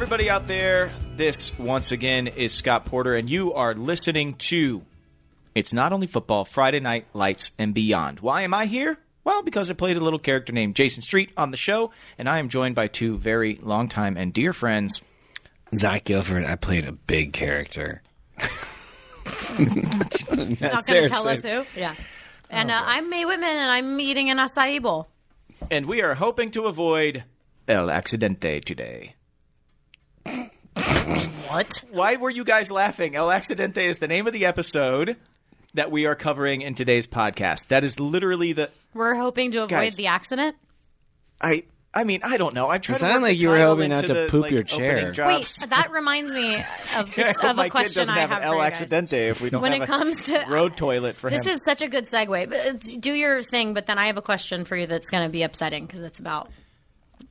everybody out there. This, once again, is Scott Porter, and you are listening to It's Not Only Football, Friday Night Lights and Beyond. Why am I here? Well, because I played a little character named Jason Street on the show, and I am joined by two very longtime and dear friends. Zach Gilford, I played a big character. You're not going to tell us who? Yeah. And I'm Mae Whitman, and I'm eating an acai bowl. And we are hoping to avoid El Accidente today. What? Why were you guys laughing? El Accidente is the name of the episode that we are covering in today's podcast. That is literally the... We're hoping to avoid the accident? I mean, I don't know. I'm trying to sound work like the you were title hoping not into to the, poop your chair. opening drops. Wait, that reminds me of, Yeah, of my a question kid doesn't I have have an for El you guys. Accidente if we don't When have it comes to road toilet for him. This is such a good segue. But do your thing, but then I have a question for you that's going to be upsetting because it's about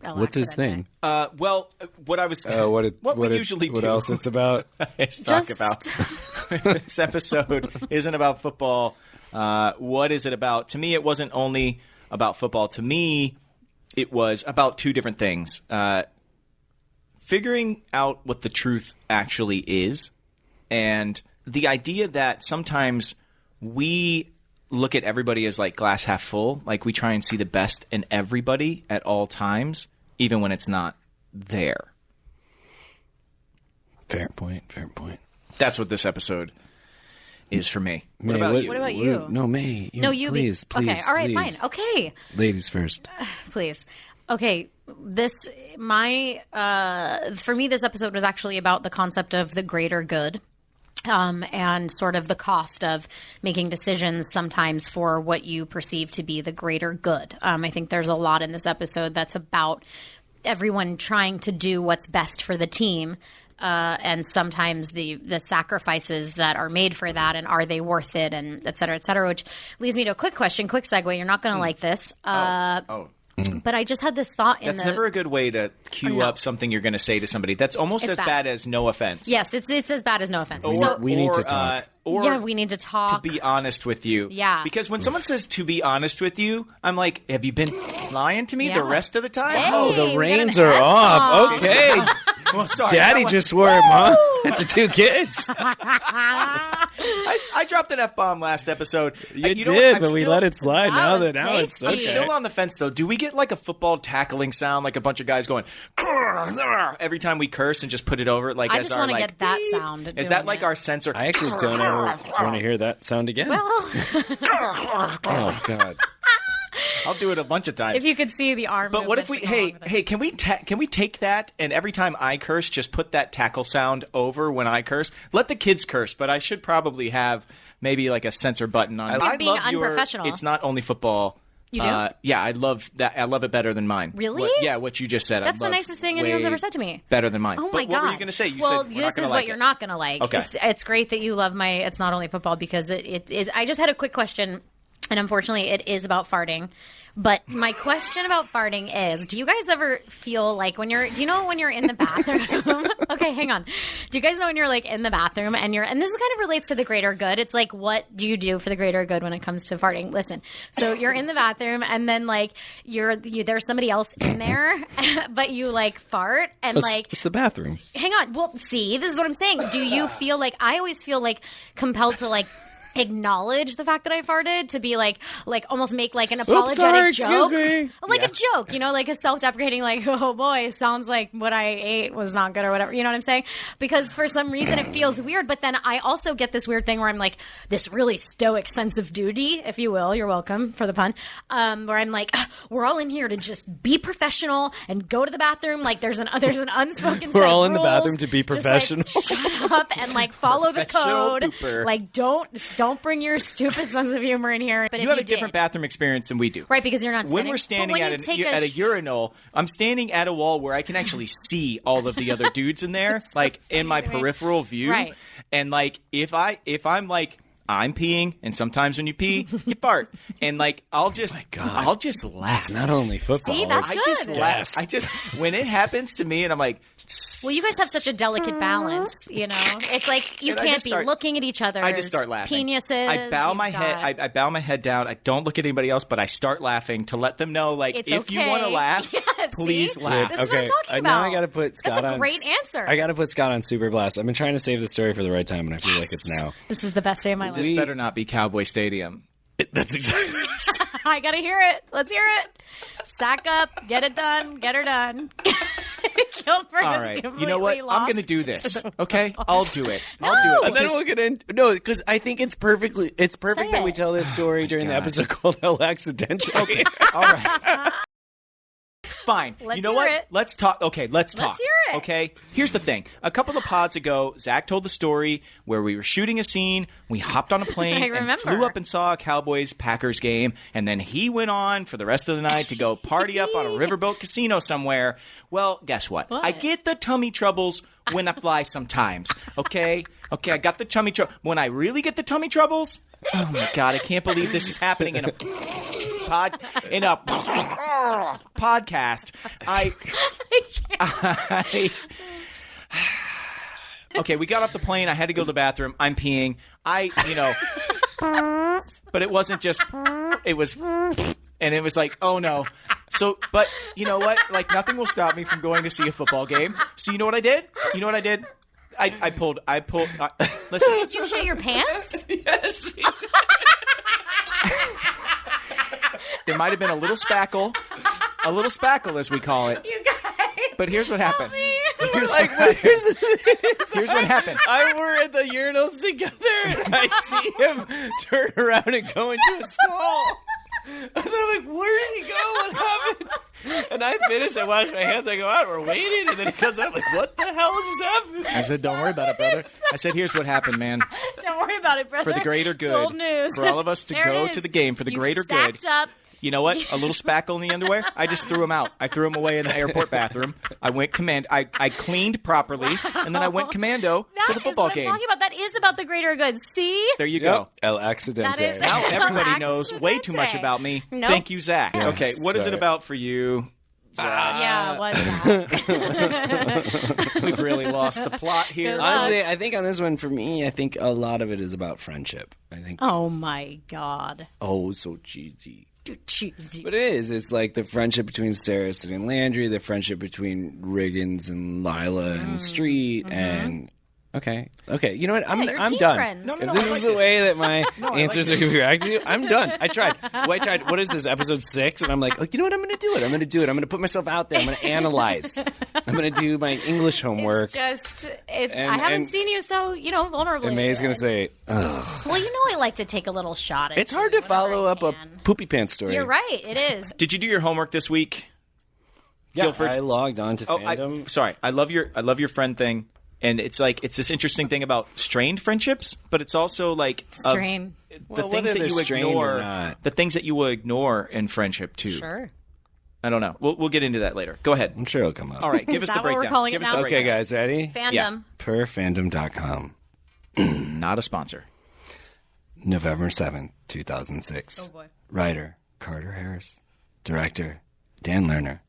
El What's his Accidente. thing? Well, what I was... what we usually do... What else it's about? is talk about... This episode isn't about football. What is it about? To me, it wasn't only about football. To me, it was about two different things. Figuring out what the truth actually is, and the idea that sometimes we look at everybody as like glass half full, like we try and see the best in everybody at all times, even when it's not there. Fair point. That's what this episode is for me. Mae, What about you? What about you? No, Mae. You please. Okay, all right, please. fine. Okay. Ladies first. Please. Okay, for me, this episode was actually about the concept of the greater good. And sort of the cost of making decisions sometimes for what you perceive to be the greater good. I think there's a lot in this episode that's about everyone trying to do what's best for the team. And sometimes the sacrifices that are made for that, and are they worth it, and et cetera, which leads me to a quick question, quick segue. You're not going to like this. But I just had this thought That's never a good way to cue up something you're going to say to somebody. That's almost as bad as no offense. Yes, it's as bad as no offense. We need to talk. We need to talk. To be honest with you. Yeah. Because when someone says to be honest with you, I'm like, have you been lying to me the rest of the time? Hey, The reins are off. Okay. Well, sorry. Daddy just swore at Mom at the two kids. I dropped an F-bomb last episode. You know what? did, I'm but we still- let it slide. Now was it's tasty. okay. I'm still on the fence, though. Do we get like a football tackling sound, like a bunch of guys going every time we curse and just put it over? Like I as just our want to like, get that beep? sound. Is doing that like it. our sensor? I actually don't ever want to hear that sound again. Well, Oh, God. I'll do it a bunch of times. if you could see the arm. But what if we? movements along with it. Can we take that and every time I curse, just put that tackle sound over when I curse? Let the kids curse, but I should probably have maybe like a censor button on. You're being unprofessional. It's not only football. You do? Yeah, I love that. I love it better than mine. Really? What you just said. That's the nicest thing anyone's ever said to me. Better than mine. Oh but my God! What were you going to say? You well, said we're this not gonna is like what you're it. not going to like. Okay. It's great that you love my. It's not only football because it is. I just had a quick question, and unfortunately, it is about farting. But my question about farting is: do you guys ever feel like when you're? Do you know when you're in the bathroom? Okay, hang on. Do you guys know when you're like in the bathroom and you're? And this kind of relates to the greater good. It's like, what do you do for the greater good when it comes to farting? Listen, so you're in the bathroom and then like there's somebody else in there, but you like fart and It's the bathroom. hang on. Well, see, this is what I'm saying. Do you feel like I always feel like compelled to like acknowledge the fact that I farted, to be like almost make like an apologetic joke, like a joke, like a self-deprecating, like, oh boy, sounds like what I ate was not good or whatever, you know what I'm saying? Because for some reason it feels weird, but then I also get this weird thing where I'm like this really stoic sense of duty, if you will. You're welcome for the pun. Where I'm like, we're all in here to just be professional and go to the bathroom. Like there's an unspoken. We're set all of in the rules. bathroom to be professional. Just, like, shut up and like follow the Professional code. pooper. Like don't bring your stupid sense of humor in here. But You if have you a different did, bathroom experience than we do. right? Because you're not When sitting. we're standing But when at you take a urinal, I'm standing at a wall where I can actually see all of the other dudes in there, like in my peripheral view. Right. And like if I'm like I'm peeing, and sometimes when you pee, you fart. And like I'll just laugh. It's not only football. See, that's I good. just laugh. When it happens to me, and I'm like, well, you guys have such a delicate balance, you know. It's like you can't be looking at each other. I just start laughing. Penises. I bow my head. I bow my head down. I don't look at anybody else, but I start laughing to let them know, like, it's if okay. you want to laugh, please laugh. This is what I'm talking about. Now I got to put Scott on. That's a great answer. I got to put Scott on Super Blast. I've been trying to save the story for the right time, and I feel like it's now. This is the best day of my life. This better not be Cowboy Stadium. That's exactly. I gotta hear it. Let's hear it. Sack up. Get it done. Get her done. Gilford All right. You know what? I'm going to do this. Okay? I'll do it. I'll do it. And then we'll get in. No, because I think it's perfect that we tell this story during the episode called El Accidente. Okay. All right. Fine. Let's you know hear what? it. Let's talk. Okay, let's talk. Let's hear it. Okay? Here's the thing. A couple of pods ago, Zach told the story where we were shooting a scene. We hopped on a plane and flew up and saw a Cowboys-Packers game. And then he went on for the rest of the night to go party up on a riverboat casino somewhere. Well, guess what? I get the tummy troubles when I fly sometimes. Okay? Okay, I got the tummy trouble. When I really get the tummy troubles, oh my God, I can't believe this is happening in a podcast. Okay, we got off the plane. I had to go to the bathroom. I'm peeing. But it wasn't just. It was, and it was like, oh no. So, but you know what? Like nothing will stop me from going to see a football game. So you know what I did? I pulled. Listen. Did you shit your pants? Yes. There might have been a little spackle as we call it. You guys. But here's what happened. Here's what happened. We're at the urinals together, and I see him turn around and go into a stall. And then I'm like, where did he go? What happened? And I finish, I wash my hands, I go out, we're waiting, and then he comes out, I'm like, what the hell just happened? I said, don't worry about it, brother. I said, here's what happened, man. Don't worry about it, brother. For the greater good. It's old news. For all of us to go to the game, for the greater good. Up. You know what? A little spackle in the underwear. I just threw them out. I threw them away in the airport bathroom. I went I cleaned properly, and then I went commando to the football game. Talking about that is about the greater good. See, there you go. El Accidente. Now everybody knows way too much about me. Nope. Thank you, Zach. Yeah, okay, what is it about for you? yeah, what's that? We've really lost the plot here. Honestly, I think on this one, for me, I think a lot of it is about friendship. I think. Oh my God. Oh, so cheesy. Cheesy. But it is. It's like the friendship between Saracen and Landry, the friendship between Riggins and Lila and Street, and okay. You know what? I'm team done. friends. If this is the way that my answers are going to be reacted to, I'm done. I tried. What is this, episode 6? And I'm like, you know what? I'm going to do it. I'm going to put myself out there. I'm going to analyze. I'm going to do my English homework. I haven't seen you so, vulnerable. And May's going to say, ugh. Well, I like to take a little shot at It's hard to follow up a poopy pants story. You're right. It is. Did you do your homework this week? Yeah, Gilford? I logged on to Fandom. Sorry. I love your friend thing. And it's this interesting thing about strained friendships, but it's also like strain. The things that you ignore, the things that you will ignore in friendship too. Sure. I don't know. We'll get into that later. Go ahead. I'm sure it'll come up. All right, give us the breakdown. Give us the breakdown. Okay, guys, ready? Fandom. Yeah. Perfandom.com. Not a sponsor. November 7th, 2006. Oh boy. Writer Carter Harris. Director Dan Lerner.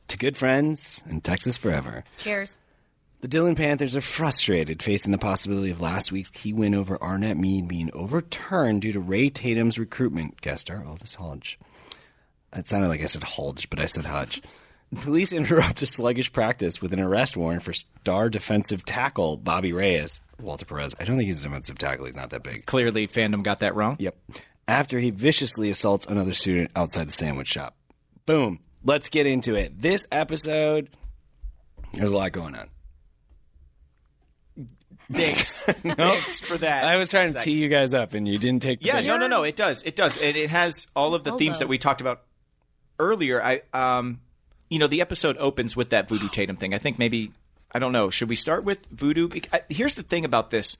To good friends and Texas forever. Cheers. The Dillon Panthers are frustrated, facing the possibility of last week's key win over Arnett Meade being overturned due to Ray Tatum's recruitment. Guest star Aldous Hodge. It sounded like I said Hodge, but I said Hodge. Police interrupt a sluggish practice with an arrest warrant for star defensive tackle Bobby Reyes. Walter Perez. I don't think he's a defensive tackle. He's not that big. Clearly, Fandom got that wrong. Yep. After he viciously assaults another student outside the sandwich shop. Boom. Let's get into it. This episode, there's a lot going on. Thanks. Thanks for that. I was trying to tee you guys up, and you didn't take the bait. No. It does. It has all of the themes that we talked about earlier. The episode opens with that Voodoo Tatum thing. I think maybe, I don't know, should we start with Voodoo? Here's the thing about this.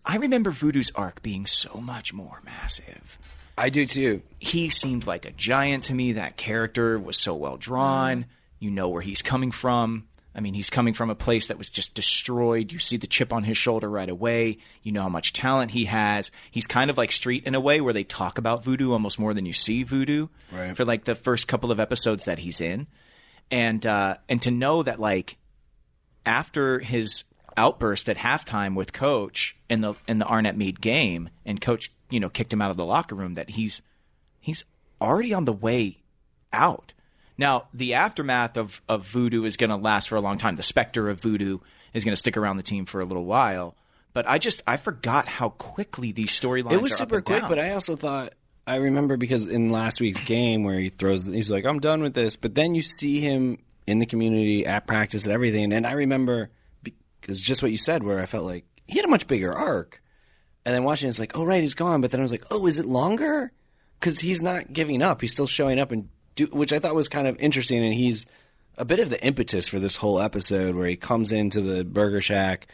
I remember Voodoo's arc being so much more massive. I do, too. He seemed like a giant to me. That character was so well drawn. You know where he's coming from. I mean, he's coming from a place that was just destroyed. You see the chip on his shoulder right away. You know how much talent he has. He's kind of like Street in a way where they talk about Voodoo almost more than you see Voodoo for like the first couple of episodes that he's in. And to know that like after his outburst at halftime with Coach in the Arnett Meade game, and Coach, you know, kicked him out of the locker room, that he's already on the way out. Now, the aftermath of Voodoo is going to last for a long time. The specter of Voodoo is going to stick around the team for a little while. But I forgot how quickly these storylines are. It was super quick, but I also thought, I remember because in last week's game where he's like, I'm done with this. But then you see him in the community at practice and everything. And I remember, because just what you said, where I felt like he had a much bigger arc. And then watching it's like, oh, right, he's gone. But then I was like, oh, is it longer? Because he's not giving up. He's still showing up, and which I thought was kind of interesting. And he's a bit of the impetus for this whole episode where he comes into the Burger Shack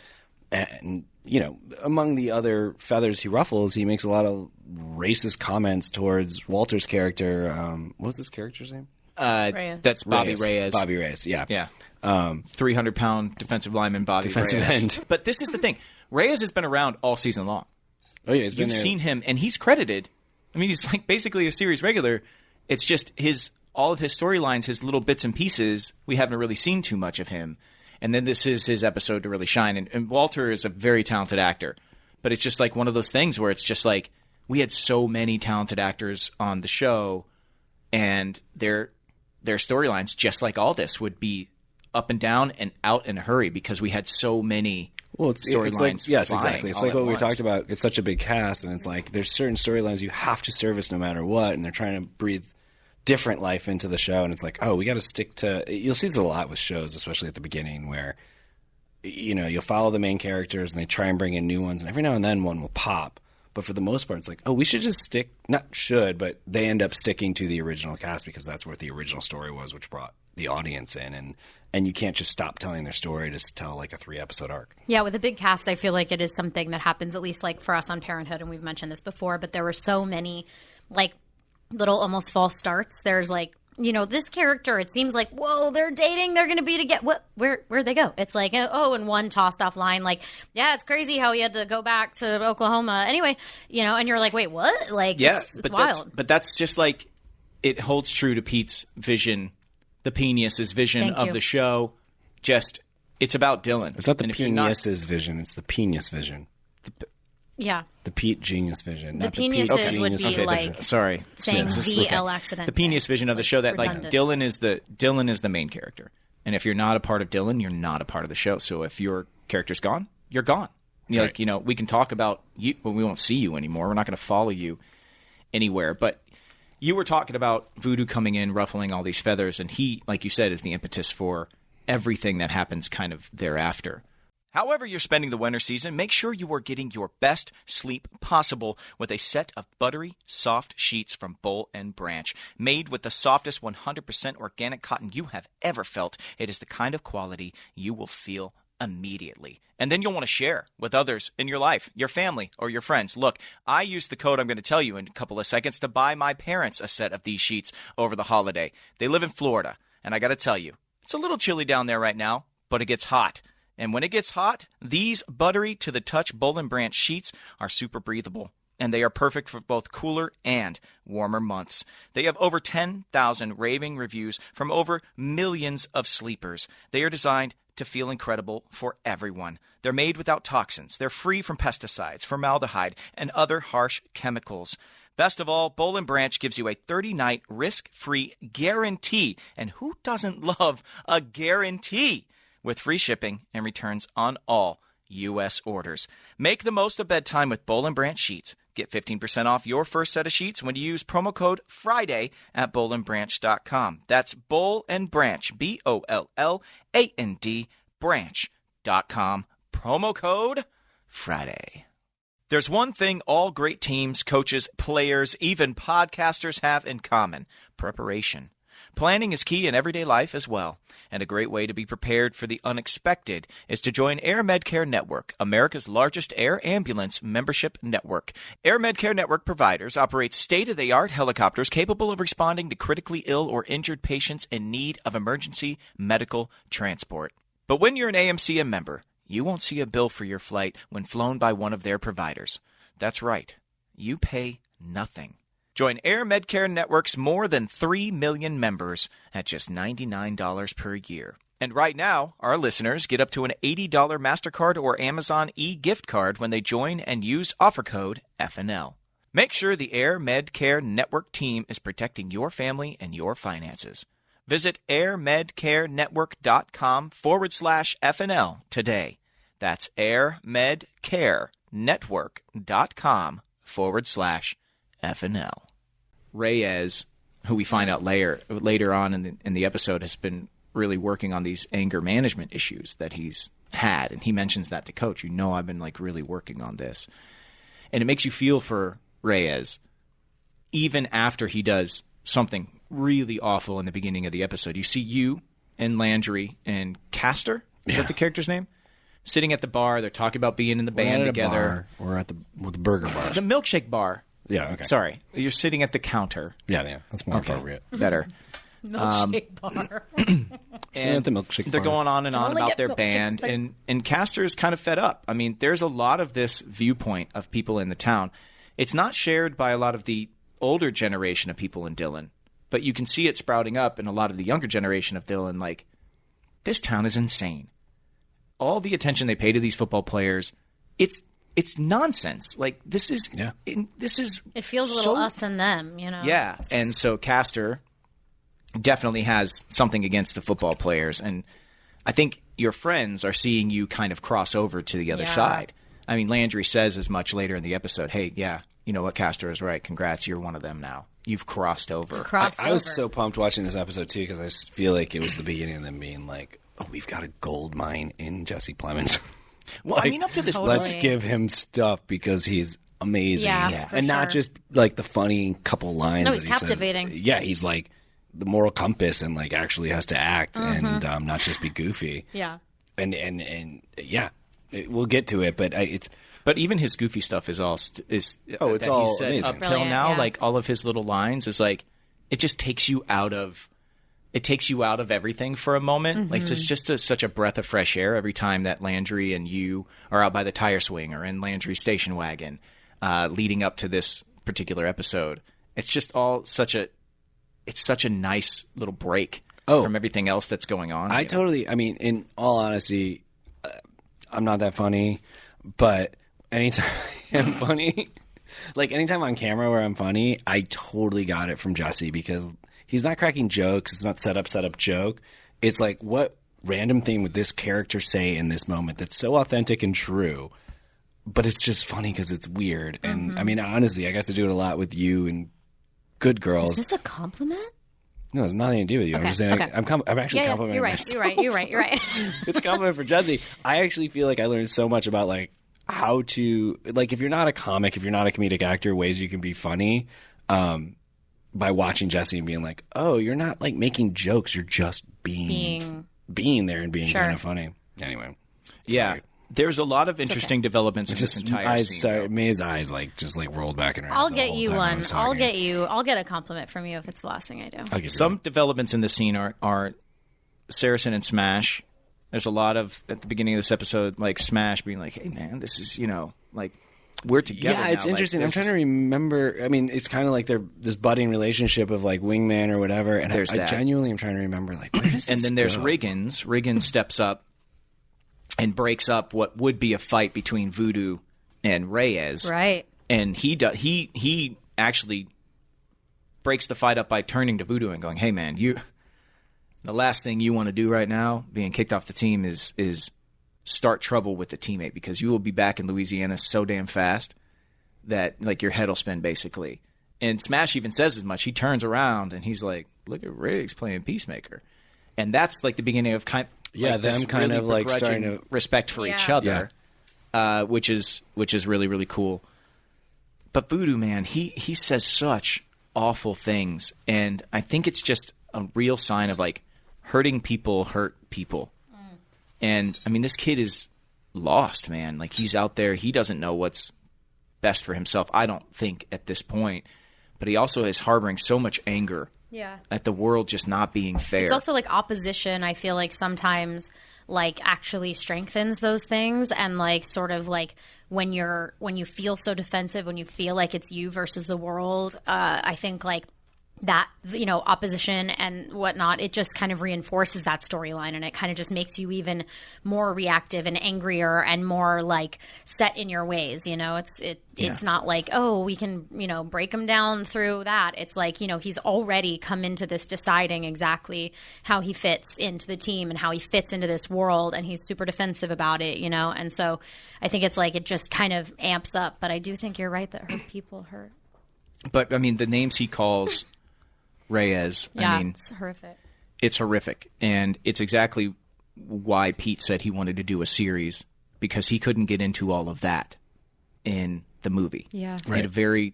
and, you know, among the other feathers he ruffles, he makes a lot of racist comments towards Walter's character. What was this character's name? Reyes. That's Bobby Reyes. Bobby Reyes, yeah. Yeah. 300-pound defensive lineman Bobby defensive Reyes. End. But this is the thing. Reyes has been around all season long. Oh, yeah, You've seen him, and he's credited. I mean, he's like basically a series regular. It's just all of his storylines, his little bits and pieces, we haven't really seen too much of him. And then this is his episode to really shine. And Walter is a very talented actor. But it's just like one of those things where it's just like we had so many talented actors on the show, and their storylines, just like Aldous, would be up and down and out in a hurry because we had so many storylines. Like, yes, exactly. It's like what we talked about. It's such a big cast, and it's like there's certain storylines you have to service no matter what, and they're trying to breathe different life into the show, and it's like, oh, we got to stick to. You'll see this a lot with shows, especially at the beginning, where you know you'll follow the main characters, and they try and bring in new ones, and every now and then one will pop. But for the most part, it's like, oh, we should just stick. Not should, but they end up sticking to the original cast because that's what the original story was, which brought the audience in, and you can't just stop telling their story to tell like a 3-episode arc. Yeah, with a big cast, I feel like it is something that happens, at least like for us on Parenthood, and we've mentioned this before, but there were so many like little almost false starts. There's like, you know, this character, it seems like, whoa, they're dating, they're going to be together. What? Where'd they go? It's like, oh, and one tossed off line, like, yeah, it's crazy how he had to go back to Oklahoma. Anyway, you know, and you're like, wait, what? Like, yeah, it's wild. But that's just like, it holds true to Pete's vision, the Penius's vision of the show. Just, it's about Dylan. It's not the Penius's vision, it's the Penius vision. Yeah. The Pete Genius vision. The Penius's would be like sorry. saying VL Accidente. The Penius vision of the show that redundant. Like Dylan is the main character. And if you're not a part of Dylan, you're not a part of the show. So if your character's gone, you're gone. Right. Like, you know, we can talk about you, but we won't see you anymore. We're not going to follow you anywhere. But you were talking about Voodoo coming in, ruffling all these feathers, and he, like you said, is the impetus for everything that happens kind of thereafter. However you're spending the winter season, make sure you are getting your best sleep possible with a set of buttery, soft sheets from Boll & Branch. Made with the softest 100% organic cotton you have ever felt, it is the kind of quality you will feel immediately. And then you'll want to share with others in your life, your family, or your friends. Look, I used the code I'm going to tell you in a couple of seconds to buy my parents a set of these sheets over the holiday. They live in Florida, and I got to tell you, it's a little chilly down there right now, but it gets hot. And when it gets hot, these buttery to the touch Boll & Branch sheets are super breathable, and they are perfect for both cooler and warmer months. They have over 10,000 raving reviews from over millions of sleepers. They are designed to feel incredible for everyone. They're made without toxins. They're free from pesticides, formaldehyde, and other harsh chemicals. Best of all, Boll & Branch gives you a 30-night risk-free guarantee. And who doesn't love a guarantee? With free shipping and returns on all U.S. orders. Make the most of bedtime with Boll & Branch sheets. Get 15% off your first set of sheets when you use promo code FRIDAY at bollandbranch.com. That's Boll & Branch, BOLLAND, branch.com. Promo code FRIDAY. There's one thing all great teams, coaches, players, even podcasters have in common: preparation. Planning is key in everyday life as well, and a great way to be prepared for the unexpected is to join Air Medcare Network, America's largest air ambulance membership network. Air Medcare Network providers operate state-of-the-art helicopters capable of responding to critically ill or injured patients in need of emergency medical transport. But when you're an AMCM member, you won't see a bill for your flight when flown by one of their providers. That's right. You pay nothing. Join Air Medcare Network's more than 3 million members at just $99 per year. And right now, our listeners get up to an $80 MasterCard or Amazon e-gift card when they join and use offer code FNL. Make sure the Air Medcare Network team is protecting your family and your finances. Visit airmedcarenetwork.com/FNL today. That's airmedcarenetwork.com/FNL. Reyes, who we find out later on in the episode, has been really working on these anger management issues that he's had. And he mentions that to Coach. I've been really working on this. And it makes you feel for Reyes even after he does something really awful in the beginning of the episode. You see you and Landry and Kaster, is that the character's name? Sitting at the bar. They're talking about being in the band together. We're at the burger bar. The milkshake bar. Yeah, okay. Sorry. You're sitting at the counter. Yeah. That's more appropriate. Better. Milkshake bar. Sitting at the milkshake They're bar. going on and on only about get their milkshakes band, there. and Kaster is kind of fed up. I mean, there's a lot of this viewpoint of people in the town. It's not shared by a lot of the older generation of people in Dillon, but you can see it sprouting up in a lot of the younger generation of Dillon. Like, this town is insane. All the attention they pay to these football players, it's nonsense. Like, this is It feels a little us and them, Yeah, and so Kaster definitely has something against the football players, and I think your friends are seeing you kind of cross over to the other side. I mean, Landry says as much later in the episode. Hey, yeah, you know what, Kaster is right. Congrats, you're one of them now. You've crossed over. I was so pumped watching this episode too because I just feel like it was the beginning of them being like, "Oh, we've got a gold mine in Jesse Plemons." Well, I mean, up to this Totally. Let's give him stuff because he's amazing. Yeah, for and not sure. just like the funny couple lines. No, he's that he says. captivating. Yeah, he's like the moral compass and like actually has to act and not just be goofy. Yeah. And yeah, we'll get to it, but it's. But even his goofy stuff is all it's that all he said amazing. up till Brilliant, now. yeah. Like all of his little lines is like it just takes you out of everything for a moment. Like it's just such a breath of fresh air every time that Landry and you are out by the tire swing or in Landry's station wagon, leading up to this particular episode. It's just all such a nice little break from everything else that's going on. I mean, in all honesty, I'm not that funny, but anytime I'm funny, like anytime on camera where I'm funny, I totally got it from Jesse because he's not cracking jokes. It's not set up joke. It's like, what random thing would this character say in this moment that's so authentic and true, but it's just funny because it's weird. And I mean, honestly, I got to do it a lot with you and Good Girls. Is this a compliment? No, it's nothing to do with you. I'm just saying, I'm actually complimenting You're myself. You're right. It's a compliment for Jesse. I actually feel like I learned so much about like how to like if you're not a comic, if you're not a comedic actor, ways you can be funny by watching Jesse and being like, oh, you're not like making jokes, you're just being there and being kind of funny. Anyway, yeah. There's a lot of interesting developments in this entire scene. Sorry, Mae's eyes just rolled back and around. I'll the get whole you time I one. was I'll talking. get a compliment from you if it's the last thing I do. I'll give you Some one. developments in the scene are Saracen and Smash. There's a lot of, at the beginning of this episode, like Smash being like, hey, man, this is, like, we're together Yeah, now. it's interesting. Like, I'm trying to remember. I mean, it's kind of like this budding relationship of like wingman or whatever. And I genuinely am trying to remember, like, where does and this then there's go? Riggins. Riggins steps up and breaks up what would be a fight between Voodoo and Reyes. Right. And he actually breaks the fight up by turning to Voodoo and going, hey, man, the last thing you want to do right now, being kicked off the team, is start trouble with the teammate because you will be back in Louisiana so damn fast that like your head will spin basically. And Smash even says as much. He turns around and he's like, look at Riggs playing Peacemaker. And that's like the beginning of them kind really of like starting begrudging to respect for each other, which is really, really cool. But Voodoo, man, he says such awful things, and I think it's just a real sign of like hurting people hurt people. And I mean, this kid is lost, man. Like he's out there, he doesn't know what's best for himself. I don't think at this point, but he also is harboring so much anger at the world just not being fair. It's also like opposition, I feel like sometimes like actually strengthens those things, and like sort of like when you feel so defensive, when you feel like it's you versus the world, I think like that, you know, opposition and whatnot, it just kind of reinforces that storyline, and it kind of just makes you even more reactive and angrier and more like set in your ways. You know, it's not like, oh, we can, you know, break him down through that. It's like, you know, he's already come into this deciding exactly how he fits into the team and how he fits into this world, and he's super defensive about it, you know. And so I think it's like it just kind of amps up. But I do think you're right that people hurt. But I mean, the names he calls Reyes, yeah, I mean, it's horrific. It's horrific, and it's exactly why Pete said he wanted to do a series, because he couldn't get into all of that in the movie. Yeah, He had a very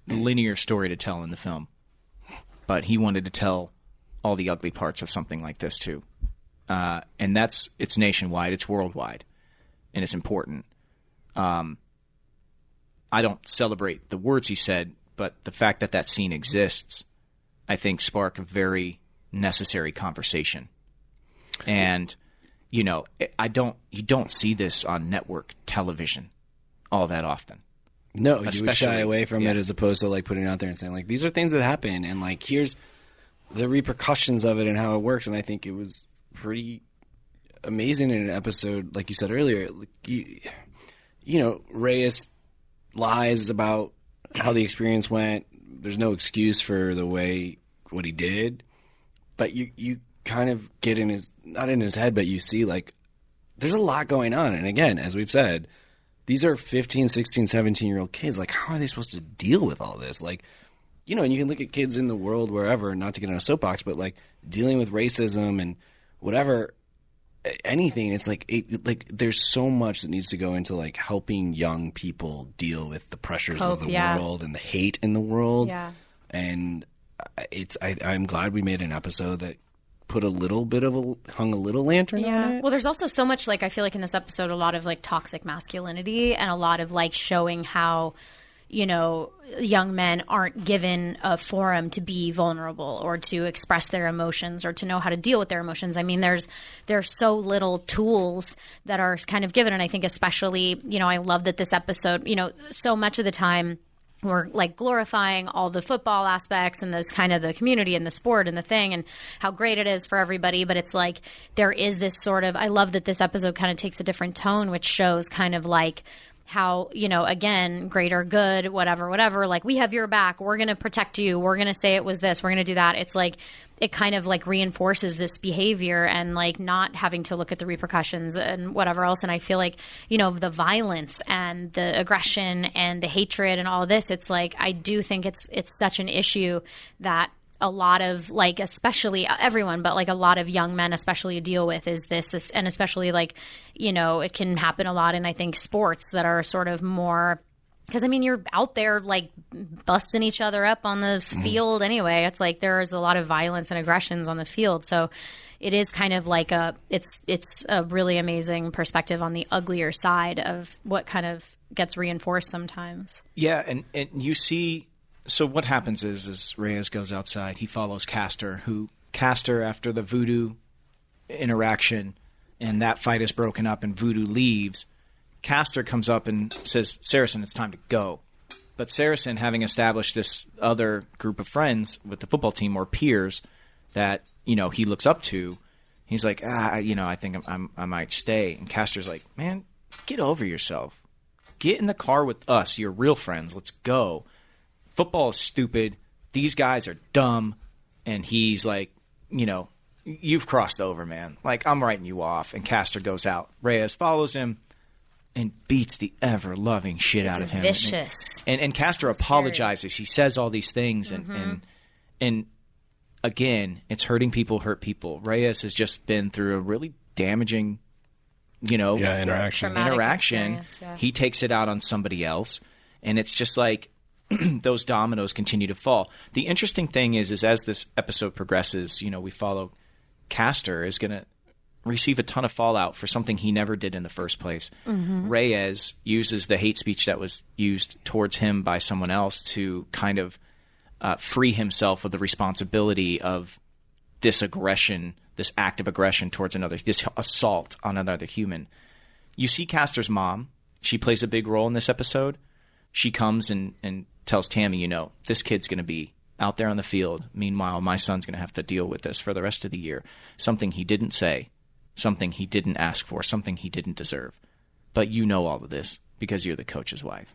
linear story to tell in the film, but he wanted to tell all the ugly parts of something like this too, and it's nationwide, it's worldwide, and it's important. I don't celebrate the words he said, but the fact that that scene exists, I think, spark a very necessary conversation. And, you know, you don't see this on network television all that often. No, you would shy away from it, as opposed to like putting it out there and saying like, these are things that happen, and like here's the repercussions of it and how it works. And I think it was pretty amazing in an episode, like you said earlier. You know, Reyes lies about how the experience went. There's no excuse for what he did, but you kind of get in his, not in his head, but you see like there's a lot going on. And again, as we've said, these are 15, 16, 17-year-old kids. Like, how are they supposed to deal with all this? Like, you know, and you can look at kids in the world wherever, not to get on a soapbox, but like dealing with racism and whatever, anything. It's like there's so much that needs to go into like helping young people deal with the pressures of the world and the hate in the world. Yeah. And I'm glad we made an episode that put hung a little lantern on it. Well, there's also so much, like, I feel like in this episode, a lot of like toxic masculinity, and a lot of like showing how, you know, young men aren't given a forum to be vulnerable or to express their emotions or to know how to deal with their emotions. I mean, there's so little tools that are kind of given. And I think especially, you know, I love that this episode, you know, so much of the time we're like glorifying all the football aspects and those kind of the community and the sport and the thing and how great it is for everybody. But it's like there is this sort of, I love that this episode kind of takes a different tone, which shows kind of like how, you know, again, greater good, whatever, like we have your back, we're going to protect you, we're going to say it was this, we're going to do that. It's like it kind of like reinforces this behavior and like not having to look at the repercussions and whatever else. And I feel like, you know, the violence and the aggression and the hatred and all of this, it's like I do think it's such an issue that a lot of like, especially everyone, but like a lot of young men especially deal with is this, and especially like, you know, it can happen a lot in, I think, sports that are sort of more, because I mean, you're out there like busting each other up on the field anyway. It's like there's a lot of violence and aggressions on the field. So it is kind of like it's a really amazing perspective on the uglier side of what kind of gets reinforced sometimes. Yeah. And you see, so what happens is Reyes goes outside, he follows Kaster, after the Voodoo interaction and that fight is broken up and Voodoo leaves, Kaster comes up and says, Saracen, it's time to go. But Saracen, having established this other group of friends with the football team or peers that, you know, he looks up to, he's like, you know, I think I might stay. And Kaster's like, man, get over yourself. Get in the car with us, your real friends. Let's go. Football is stupid. These guys are dumb. And he's like, you know, you've crossed over, man. Like, I'm writing you off. And Kaster goes out. Reyes follows him and beats the ever-loving shit out of him. Vicious. And Kaster apologizes. He says all these things. And again, it's hurting people hurt people. Reyes has just been through a really damaging, you know, interaction. Yeah. He takes it out on somebody else. And it's just like, those dominoes continue to fall. The interesting thing is as this episode progresses, you know, we follow Kaster is going to receive a ton of fallout for something he never did in the first place. Reyes uses the hate speech that was used towards him by someone else to kind of free himself of the responsibility of this aggression, this act of aggression towards another, this assault on another human. You see Kaster's mom. She plays a big role in this episode. She comes and tells Tammy, this kid's going to be out there on the field. Meanwhile, my son's going to have to deal with this for the rest of the year. Something he didn't say, something he didn't ask for, something he didn't deserve. But you know all of this because you're the coach's wife.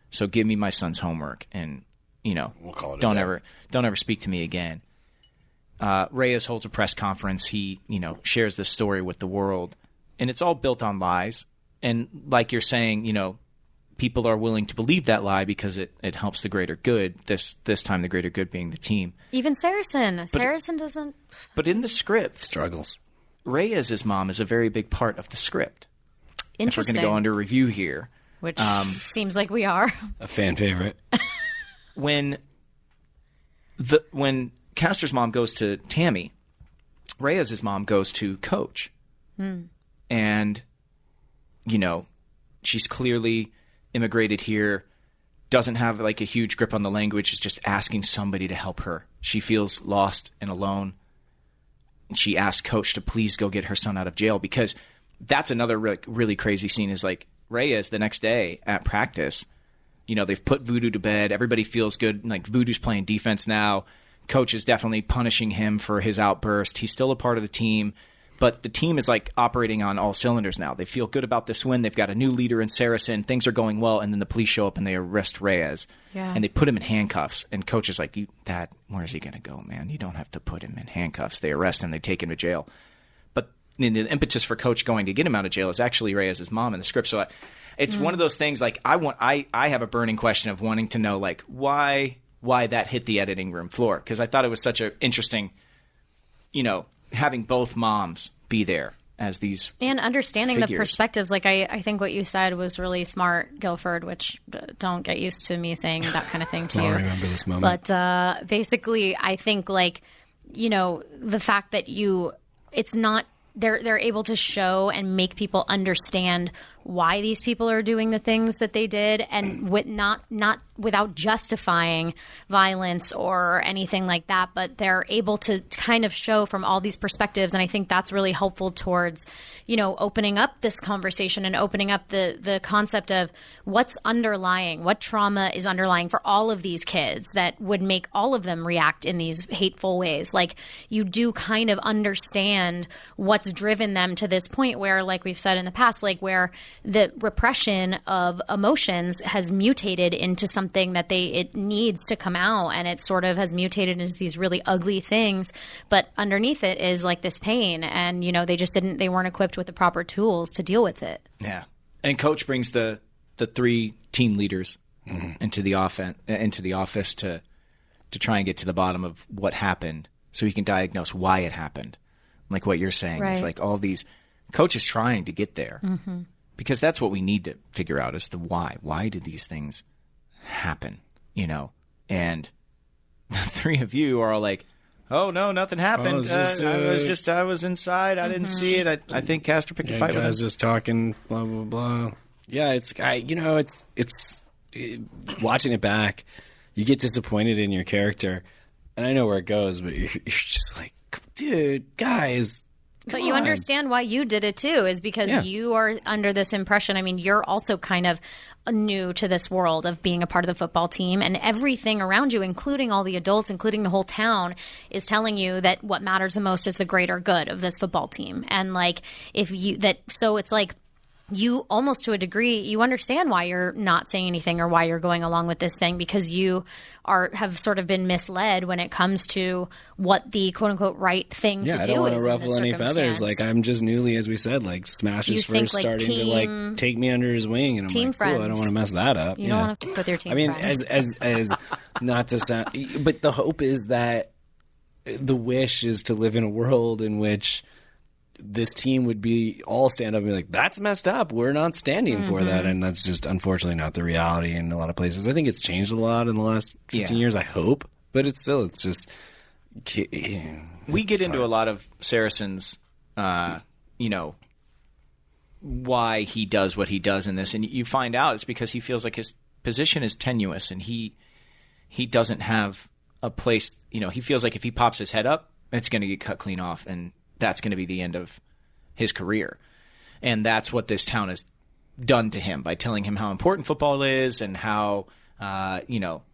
So give me my son's homework and, we'll call it don't ever speak to me again. Reyes holds a press conference. He, shares this story with the world, and it's all built on lies. And like you're saying, people are willing to believe that lie because it helps the greater good. This time, the greater good being the team. Even Saracen doesn't. But in the script, struggles. Reyes' mom is a very big part of the script. Interesting. If we're going to go under review here, which seems like we are a fan favorite. When Kaster's mom goes to Tammy, Reyes' mom goes to Coach, and she's clearly immigrated here, doesn't have like a huge grip on the language, is just asking somebody to help her. She feels lost and alone. And she asks Coach to please go get her son out of jail, because that's another really crazy scene is like Reyes the next day at practice, they've put Voodoo to bed. Everybody feels good. Like Voodoo's playing defense now. Coach is definitely punishing him for his outburst. He's still a part of the team. But the team is like operating on all cylinders now. They feel good about this win. They've got a new leader in Saracen. Things are going well. And then the police show up and they arrest Reyes. Yeah. And they put him in handcuffs. And Coach is like, Dad, where's he going to go, man? You don't have to put him in handcuffs. They arrest him. They take him to jail. But the impetus for Coach going to get him out of jail is actually Reyes' mom in the script. So it's one of those things like I have a burning question of wanting to know like why that hit the editing room floor. Because I thought it was such an interesting, having both moms be there as these and understanding figures. The perspectives. Like I think what you said was really smart, Gilford, which don't get used to me saying that kind of thing to you. I remember this moment. But basically, I think like, the fact that it's not, they're able to show and make people understand why these people are doing the things that they did, and with not without justifying violence or anything like that, but they're able to kind of show from all these perspectives. And I think that's really helpful towards, opening up this conversation and opening up the concept of what's underlying, what trauma is underlying for all of these kids that would make all of them react in these hateful ways. Like you do kind of understand what's driven them to this point where, like we've said in the past, like where the repression of emotions has mutated into something that it needs to come out, and it sort of has mutated into these really ugly things, but underneath it is like this pain, and they weren't equipped with the proper tools to deal with it. Yeah. And Coach brings the three team leaders into the office to try and get to the bottom of what happened so he can diagnose why it happened. Like what you're saying, right. It's like all these coaches trying to get there. Because that's what we need to figure out is the why. Why did these things happen? And the three of you are all like, oh, no, nothing happened. I was inside. I didn't see it. I think Kaster picked a fight with him. Guys just talking, blah, blah, blah. Yeah, it's watching it back, you get disappointed in your character. And I know where it goes, but you're just like, dude, guys. But you understand why you did it too, is because you are under this impression. I mean, you're also kind of new to this world of being a part of the football team, and everything around you, including all the adults, including the whole town, is telling you that what matters the most is the greater good of this football team. And like, so it's like, you almost to a degree, you understand why you're not saying anything or why you're going along with this thing, because you have sort of been misled when it comes to what the quote unquote right thing to do is. Yeah, I don't want to ruffle any feathers. Like, I'm just newly, as we said, like Smash's first like starting to like take me under his wing, and I'm like, cool, I don't want to mess that up. You don't want to with your team. I mean, friends. as not to sound, but the hope is that the wish is to live in a world in which this team would be all stand up and be like, that's messed up. We're not standing for that. And that's just unfortunately not the reality in a lot of places. I think it's changed a lot in the last 15 years, I hope. But it's just... We get into a lot of Saracen's, why he does what he does in this. And you find out it's because he feels like his position is tenuous and he doesn't have a place, he feels like if he pops his head up, it's going to get cut clean off, and that's going to be the end of his career. And that's what this town has done to him by telling him how important football is and how,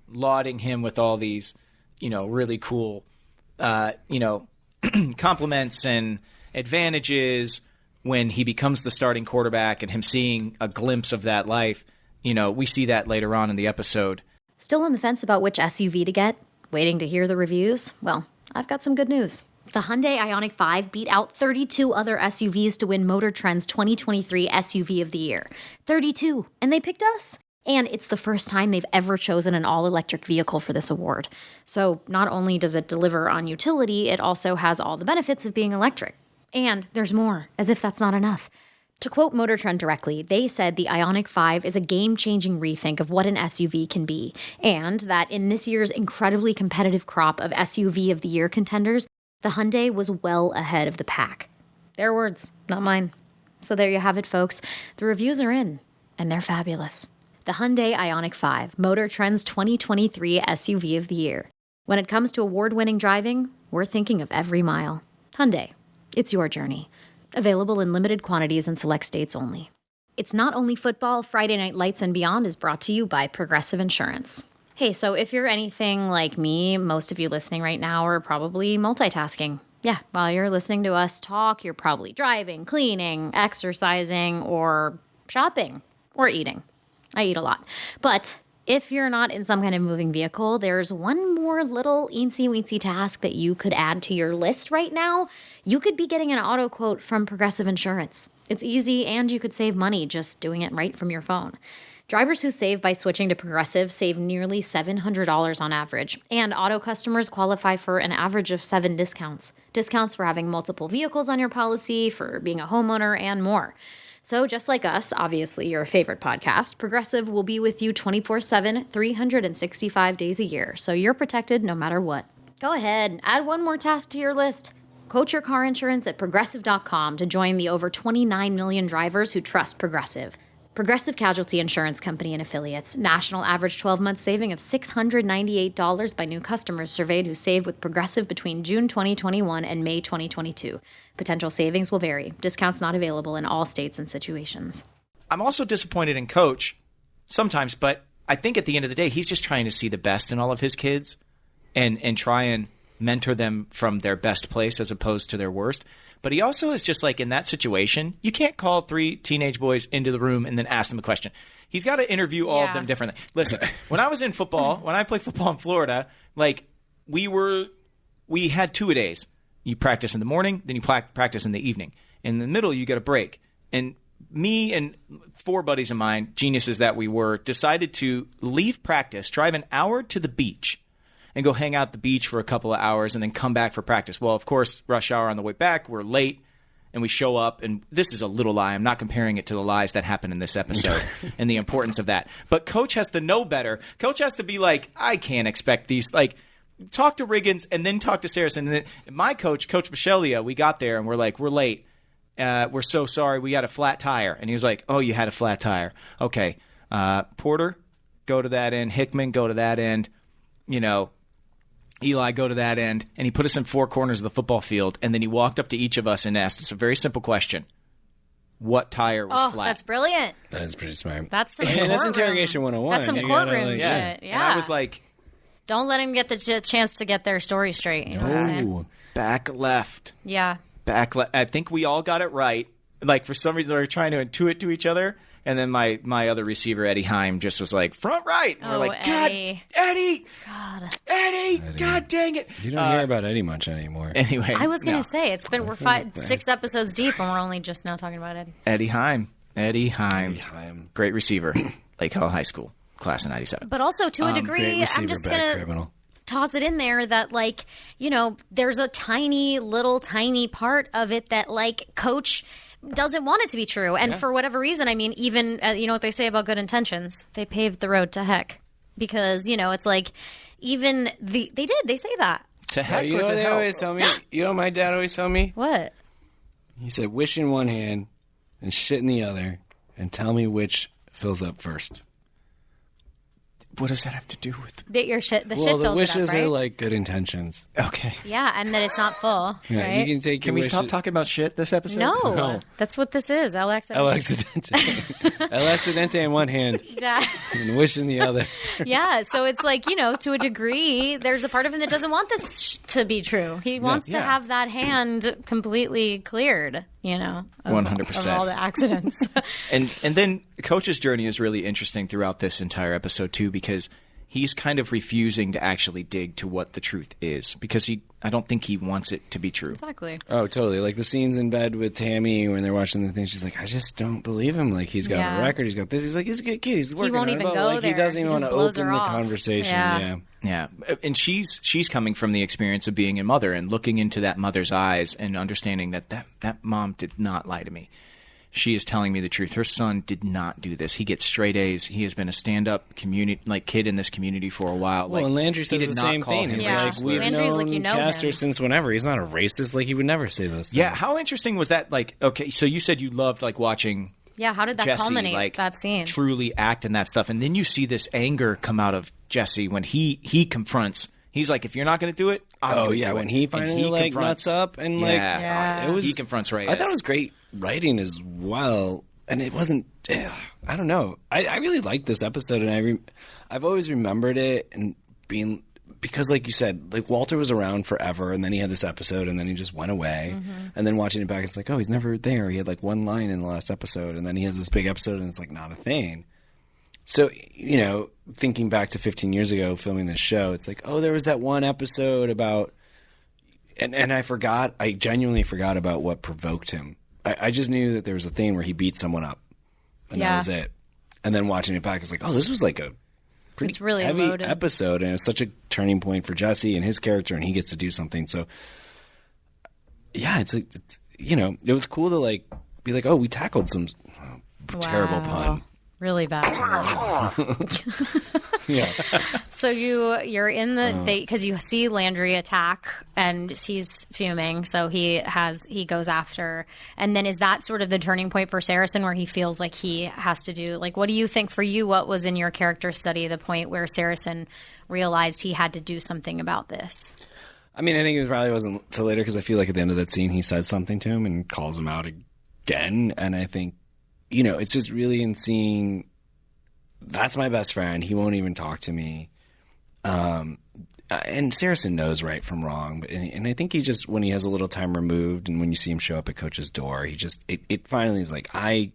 lauding him with all these, really cool, compliments and advantages when he becomes the starting quarterback, and him seeing a glimpse of that life. We see that later on in the episode. Still on the fence about which SUV to get? Waiting to hear the reviews? Well, I've got some good news. The Hyundai Ioniq 5 beat out 32 other SUVs to win Motor Trend's 2023 SUV of the Year. 32, and they picked us. And it's the first time they've ever chosen an all-electric vehicle for this award. So not only does it deliver on utility, it also has all the benefits of being electric. And there's more, as if that's not enough. To quote Motor Trend directly, they said the Ioniq 5 is a game-changing rethink of what an SUV can be, and that in this year's incredibly competitive crop of SUV of the Year contenders, the Hyundai was well ahead of the pack. Their words, not mine. So there you have it, folks. The reviews are in, and they're fabulous. The Hyundai Ioniq 5, Motor Trend's 2023 SUV of the Year. When it comes to award-winning driving, we're thinking of every mile. Hyundai, it's your journey. Available in limited quantities in select states only. It's Not Only Football, Friday Night Lights and Beyond is brought to you by Progressive Insurance. Hey, so if you're anything like me, most of you listening right now are probably multitasking. Yeah, while you're listening to us talk, you're probably driving, cleaning, exercising, or shopping, or eating. I eat a lot. But if you're not in some kind of moving vehicle, there's one more little eensy-weensy task that you could add to your list right now. You could be getting an auto quote from Progressive Insurance. It's easy, and you could save money just doing it right from your phone. Drivers who save by switching to Progressive save nearly $700 on average, and auto customers qualify for an average of 7 discounts. Discounts for having multiple vehicles on your policy, for being a homeowner, and more. So just like us, obviously your favorite podcast, Progressive will be with you 24/7, 365 days a year, so you're protected no matter what. Go ahead and add one more task to your list. Quote your car insurance at Progressive.com to join the over 29 million drivers who trust Progressive. Progressive Casualty Insurance Company and Affiliates. National average 12-month saving of $698 by new customers surveyed who saved with Progressive between June 2021 and May 2022. Potential savings will vary. Discounts not available in all states and situations. I'm also disappointed in Coach sometimes, but I think at the end of the day, he's just trying to see the best in all of his kids and try and mentor them from their best place as opposed to their worst. But he also is just like in that situation, you can't call 3 teenage boys into the room and then ask them a question. He's got to interview all of them differently. Listen, when I was in football, when I played football in Florida, like we had 2-a-days. You practice in the morning, then you practice in the evening. In the middle, you get a break. And me and 4 buddies of mine, geniuses that we were, decided to leave practice, drive an hour to the beach, and go hang out at the beach for a couple of hours and then come back for practice. Well, of course, rush hour on the way back, we're late, and we show up, and this is a little lie. I'm not comparing it to the lies that happen in this episode and the importance of that. But Coach has to know better. Coach has to be like, I can't expect these, like, talk to Riggins and then talk to Saracen. And then my coach, Coach Michelia, we got there, and we're like, we're late. We're so sorry. We had a flat tire. And he was like, oh, you had a flat tire. Okay. Porter, go to that end. Hickman, go to that end. Eli, go to that end. And he put us in 4 corners of the football field. And then he walked up to each of us and asked us a very simple question. What tire was flat? That's brilliant. That is pretty smart. That's some that's interrogation 101. That's some courtroom shit. Yeah. And I was like, don't let him get the chance to get their story straight. You know what I'm saying? Back left. Yeah. Back left. I think we all got it right. Like, for some reason, they were trying to intuit to each other. And then my other receiver, Eddie Heim, just was like, front right. And we're like, Eddie. Eddie, Eddie. God dang it. You don't hear about Eddie much anymore. Anyway. I was going to say, we're 6 episodes deep, and we're only just now talking about Eddie. Eddie Heim. Great receiver. Lake Hall High School, class of 97. But also, to a degree, I'm just going to toss it in there that, like, there's a tiny part of it that, like, Coach doesn't want it to be true. And for whatever reason, I mean, even, you know what they say about good intentions? They paved the road to heck. Because, it's like, even they say that. To heck you or know to they hell? always tell me? You know what my dad always told me? What? He said, wish in one hand and shit in the other, and tell me which fills up first. What does that have to do with? That your shit, the shit Well, fills the wishes it up, right? are like good intentions. Okay. Yeah, and that it's not full. Yeah, right? you can take. Can we stop talking about shit this episode? No, that's what this is. El Accidente. El Accidente. El Accidente in one hand Yeah. and wish in the other. Yeah, so it's like, to a degree, there's a part of him that doesn't want this to be true. He wants to have that hand completely cleared, of 100%. of all the accidents. And then Coach's journey is really interesting throughout this entire episode too, because he's kind of refusing to actually dig to what the truth is, because I don't think he wants it to be true. Exactly. Oh, totally. Like the scenes in bed with Tammy when they're watching the thing, she's like, I just don't believe him. Like, he's got a record, he's got this. He's like, he's a good kid. He's working won't on it. even But, go like, there. He doesn't even He want to just blows open her the off. conversation. Yeah. Yeah. Yeah, and she's coming from the experience of being a mother and looking into that mother's eyes and understanding that mom did not lie to me. She is telling me the truth. Her son did not do this. He gets straight A's. He has been a stand-up kid in this community for a while. Well, and Landry says the same thing. He's Yeah. like, we've Landry's known like, you know Kaster him. since whenever. He's not a racist. Like, he would never say those things. Yeah, how interesting was that? Like, okay, so you said you loved watching. Yeah, how did that Jesse, culminate, that scene? Truly act in that stuff, and then you see this anger come out of Jesse when he confronts. He's like, if you're not going to do it, I'm gonna do when it. he And finally nuts up and yeah. it was. He confronts Reyes. I thought it was great writing as well, and it wasn't. I don't know. I really liked this episode, and I've always remembered it and being. Because, like you said, like Walter was around forever, and then he had this episode, and then he just went away. And then watching it back, it's like, oh, he's never there. He had like one line in the last episode, and then he has this big episode, and it's like not a thing. So, thinking back to 15 years ago, filming this show, it's like, oh, there was that one episode about, and I genuinely forgot about what provoked him. I just knew that there was a thing where he beat someone up, and that was it. And then watching it back, it's like, oh, this was like a pretty really heavy loaded episode, and it's such a turning point for Jesse and his character, and he gets to do something. So, yeah, it's it was cool to like be like, oh, we tackled some terrible pun. Really bad. Yeah. So you're in the because you see Landry attack and he's fuming, so he goes after, and then is that sort of the turning point for Saracen where he feels like he has to do, like, what do you think for you? What was in your character study the point where Saracen realized he had to do something about this? I mean, I think it probably wasn't till later, because I feel like at the end of that scene he says something to him and calls him out again, and I think it's just really in seeing that's my best friend. He won't even talk to me. And Saracen knows right from wrong. And I think he just, when he has a little time removed and when you see him show up at Coach's door, he just, it finally is like, and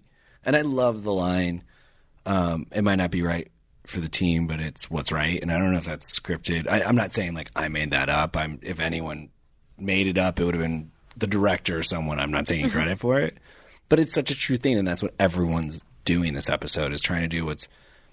I love the line, it might not be right for the team, but it's what's right. And I don't know if that's scripted. I'm not saying like I made that up. If anyone made it up, it would have been the director or someone. I'm not taking credit for it. But it's such a true thing, and that's what everyone's doing this episode, is trying to do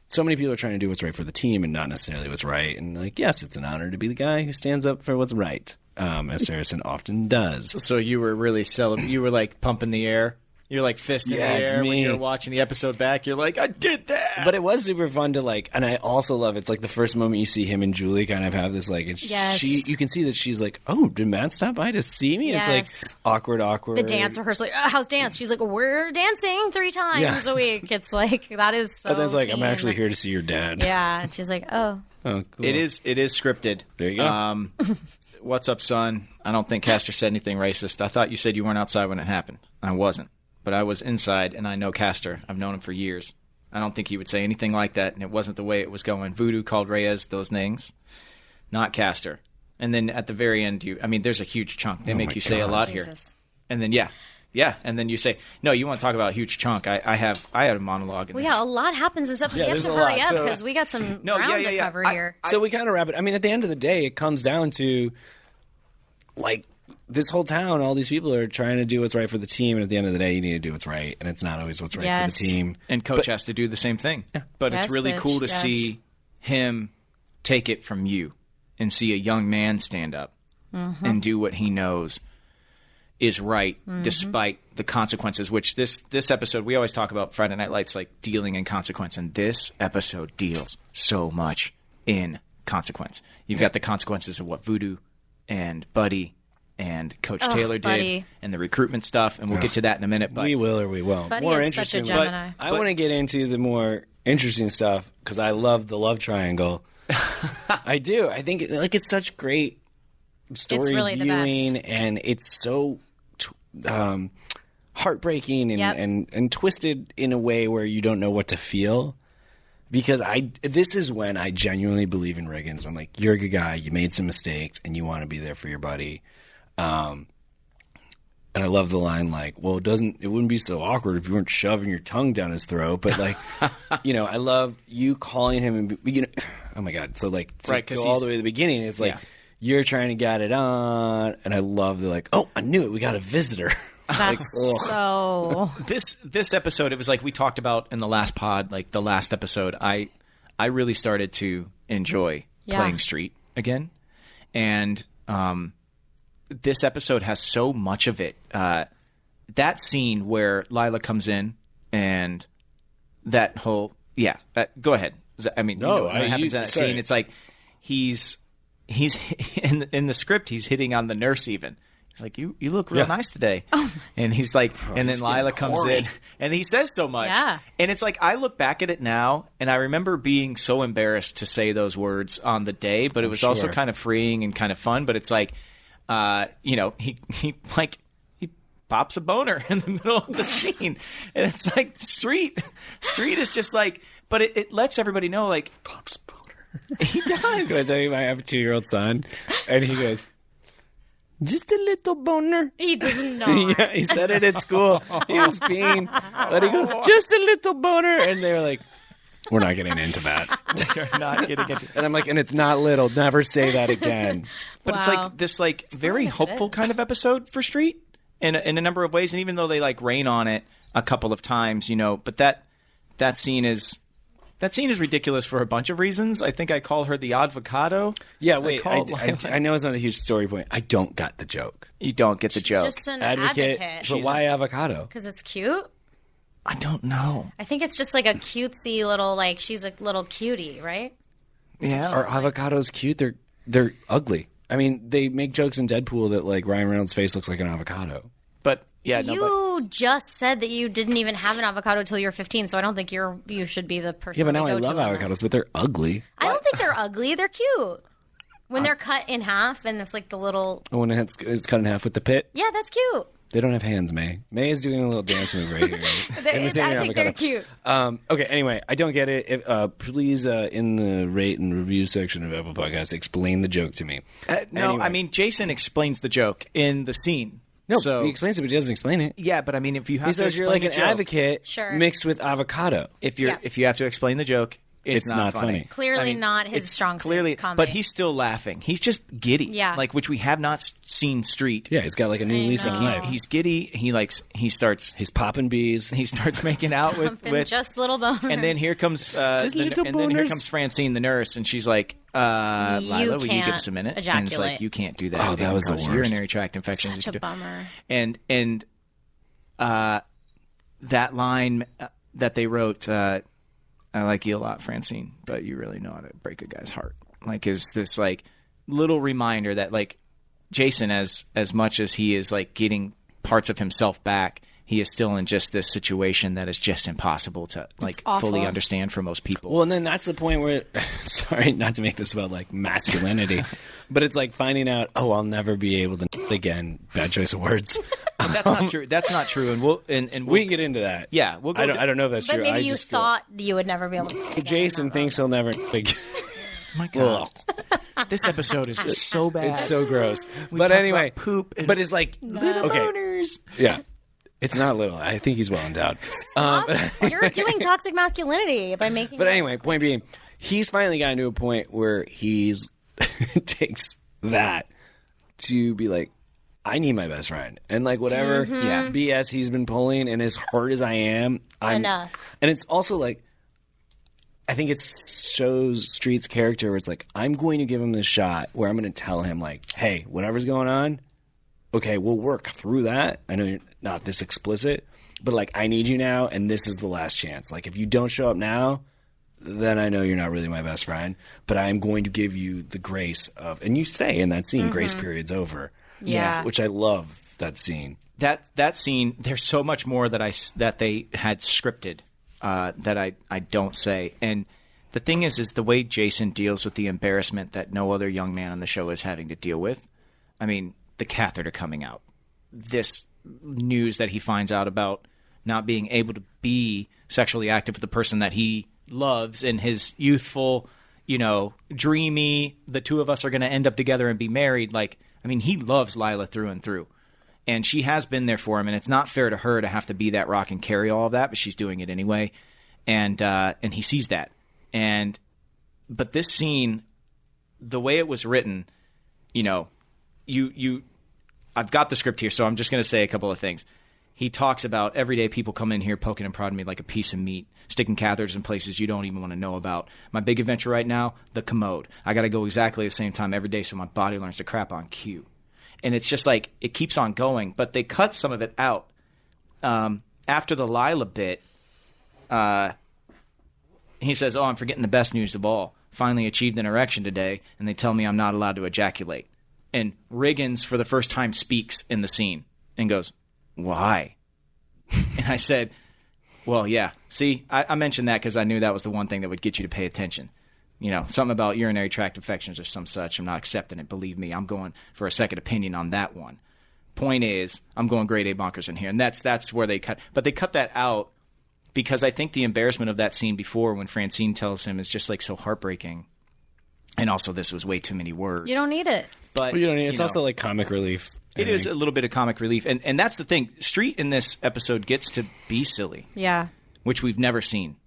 so many people are trying to do what's right for the team and not necessarily what's right. And like, yes, it's an honor to be the guy who stands up for what's right, as Saracen often does. So you were really you were like pumping the air. You're like fist in the air when you're watching the episode back. You're like, I did that. But it was super fun to like, and I also love it's like the first moment you see him and Julie kind of have this like, and you can see that she's like, oh, did Matt stop by to see me? Yes. It's like awkward. The dance rehearsal, like, how's dance? She's like, we're dancing 3 times a week. It's like, that is so. And then it's like, team. I'm actually here to see your dad. Yeah, and she's like, oh. Oh, cool. It is scripted. There you go. What's up, son? I don't think Kaster said anything racist. I thought you said you weren't outside when it happened. I wasn't. But I was inside, and I know Kaster. I've known him for years. I don't think he would say anything like that, and it wasn't the way it was going. Voodoo called Reyes those names, not Kaster. And then at the very end, there's a huge chunk. They make you say a lot here. And then, and then you say, no, you want to talk about a huge chunk. I had a monologue in this. Yeah, a lot happens in this episode. We have to hurry up because we got some ground to cover here. So we kind of wrap it. I mean, at the end of the day, it comes down to, like, this whole town, all these people are trying to do what's right for the team, and at the end of the day, you need to do what's right, and it's not always what's right for the team. And Coach has to do the same thing. Yeah. But it's really cool to see him take it from you and see a young man stand up and do what he knows is right, despite the consequences, which this episode, we always talk about Friday Night Lights, like dealing in consequence, and this episode deals so much in consequence. You've got the consequences of what Voodoo and Buddy and Coach Taylor did, and the recruitment stuff, and we'll get to that in a minute. But we will or we won't. Buddy more is interesting, such a Gemini. I want to get into the more interesting stuff because I love the love triangle. I do. I think it's such great story really viewing, the best. and it's so heartbreaking and twisted in a way where you don't know what to feel. Because this is when I genuinely believe in Riggins. I'm like, you're a good guy. You made some mistakes, and you want to be there for your buddy. And I love the line like, well, it wouldn't be so awkward if you weren't shoving your tongue down his throat. But like, I love you calling him and oh my God. So like, to go all the way to the beginning, it's like you're trying to get it on, and I love the like, oh, I knew it. We got a visitor. That's so. This episode, it was like we talked about in the last pod, like the last episode. I really started to enjoy playing Street again, and this episode has so much of it. That scene where Lyla comes in and that whole go ahead. I mean, what happens in that scene? It's like he's in the script. He's hitting on the nurse even. He's like, you look real nice today. Oh. And he's like, and then Lyla comes in and he says so much. Yeah. And it's like, I look back at it now and I remember being so embarrassed to say those words on the day, but it was also kind of freeing and kind of fun. But it's like, he pops a boner in the middle of the scene. And it's like, Street is just like, but it lets everybody know, like, pops a boner. He does. Can I tell you, I have a 2-year-old son, and he goes, just a little boner. He doesn't know. Yeah, he said it at school. He was peeing. But he goes, just a little boner. And they were like, we're not getting into that. You're not getting into And I'm like, and it's not little. Never say that again. But it's like this like very hopeful kind of episode for Street in a number of ways. And even though they like rain on it a couple of times, but that scene is ridiculous for a bunch of reasons. I think I call her the Oddvocado. Yeah, wait. I know it's not a huge story point. I don't got the joke. You don't get the joke. Just an advocate. But why avocado? Because it's cute. I don't know. I think it's just like a cutesy little, like, she's a little cutie, right? Yeah. Are avocados cute? They're ugly. I mean, they make jokes in Deadpool that like Ryan Reynolds' face looks like an avocado. But you just said that you didn't even have an avocado until you were 15, so I don't think you should be the person. Yeah, but now I love avocados, but they're ugly. I don't think they're ugly. They're cute. When they're cut in half and it's like the little... Oh, when it's cut in half with the pit? Yeah, that's cute. They don't have hands, Mae. Mae is doing a little dance move right here. I think they're cute. Okay, anyway, I don't get it. Please, in the rate and review section of Apple Podcasts, explain the joke to me. No, anyway. I mean, Jason explains the joke in the scene. No, so, he explains it, but he doesn't explain it. Yeah, but I mean, if you have he to says explain you're like an joke, advocate mixed with avocado. If you have to explain the joke, it's not funny. Clearly not his strong suit. Comedy. But he's still laughing. He's just giddy. Yeah. Like, which we have not seen Street. Yeah, he's got like a new lease on life. He's giddy. He starts... He's popping bees. He starts making out with just little boners. And then here comes here comes Francine, the nurse, and she's like, Lyla, will you give us a minute? Ejaculate. And it's like, you can't do that. Oh, that was the worst. Urinary tract infections. Such a bummer. And that line that they wrote, I like you a lot, Francine, but you really know how to break a guy's heart. Like, is this like little reminder that like Jason, as much as he is like getting parts of himself back, he is still in just this situation that is just impossible to like fully understand for most people. Well, and then that's the point where, sorry, not to make this about like masculinity, but it's like finding out, I'll never be able to again. Bad choice of words. But that's not true. That's not true. And we'll we can get into that. Yeah, we'll go. I don't know if that's true. But maybe you thought you would never be able to. Jason thinks he'll never. My God, this episode is so bad. It's so gross. But anyway, poop. But it's like little boners. Yeah. It's not little. I think he's well endowed. You're doing toxic masculinity by making. But anyway, point being, he's finally gotten to a point where he's takes that to be like, I need my best friend, and like whatever BS he's been pulling, and as hurt as I am, enough. And it's also like, I think it shows Street's character where it's like, I'm going to give him this shot where I'm going to tell him like, hey, whatever's going on, okay, we'll work through that. I know you're not this explicit, but like, I need you now, and this is the last chance. Like, if you don't show up now, then I know you're not really my best friend, but I am going to give you the grace of, and you say in that scene, grace period's over. Yeah. Which I love that scene. That scene, there's so much more that they had scripted that I don't say. And the thing is the way Jason deals with the embarrassment that no other young man on the show is having to deal with. I mean, the catheter coming out, this news that he finds out about not being able to be sexually active with the person that he loves, and his youthful, dreamy, the two of us are going to end up together and be married. Like, I mean, he loves Lyla through and through. And she has been there for him, and it's not fair to her to have to be that rock and carry all of that, but she's doing it anyway. And he sees that. But this scene, the way it was written, I've got the script here, so I'm just going to say a couple of things. He talks about every day people come in here poking and prodding me like a piece of meat, sticking catheters in places you don't even want to know about. My big adventure right now, the commode. I got to go exactly the same time every day so my body learns to crap on cue. And it's just like it keeps on going, but they cut some of it out. After the Lyla bit, he says, I'm forgetting the best news of all. Finally achieved an erection today, and they tell me I'm not allowed to ejaculate. And Riggins, for the first time, speaks in the scene and goes, why? And I said, well, yeah. See, I mentioned that because I knew that was the one thing that would get you to pay attention. Something about urinary tract infections or some such. I'm not accepting it. Believe me, I'm going for a second opinion on that one. Point is, I'm going grade A bonkers in here. And that's where they cut. But they cut that out because I think the embarrassment of that scene before when Francine tells him is just like so heartbreaking. And also, this was way too many words. You don't need it. But you don't need it. It's also like comic relief. It is a little bit of comic relief. And that's the thing. Street in this episode gets to be silly. Yeah. Which we've never seen.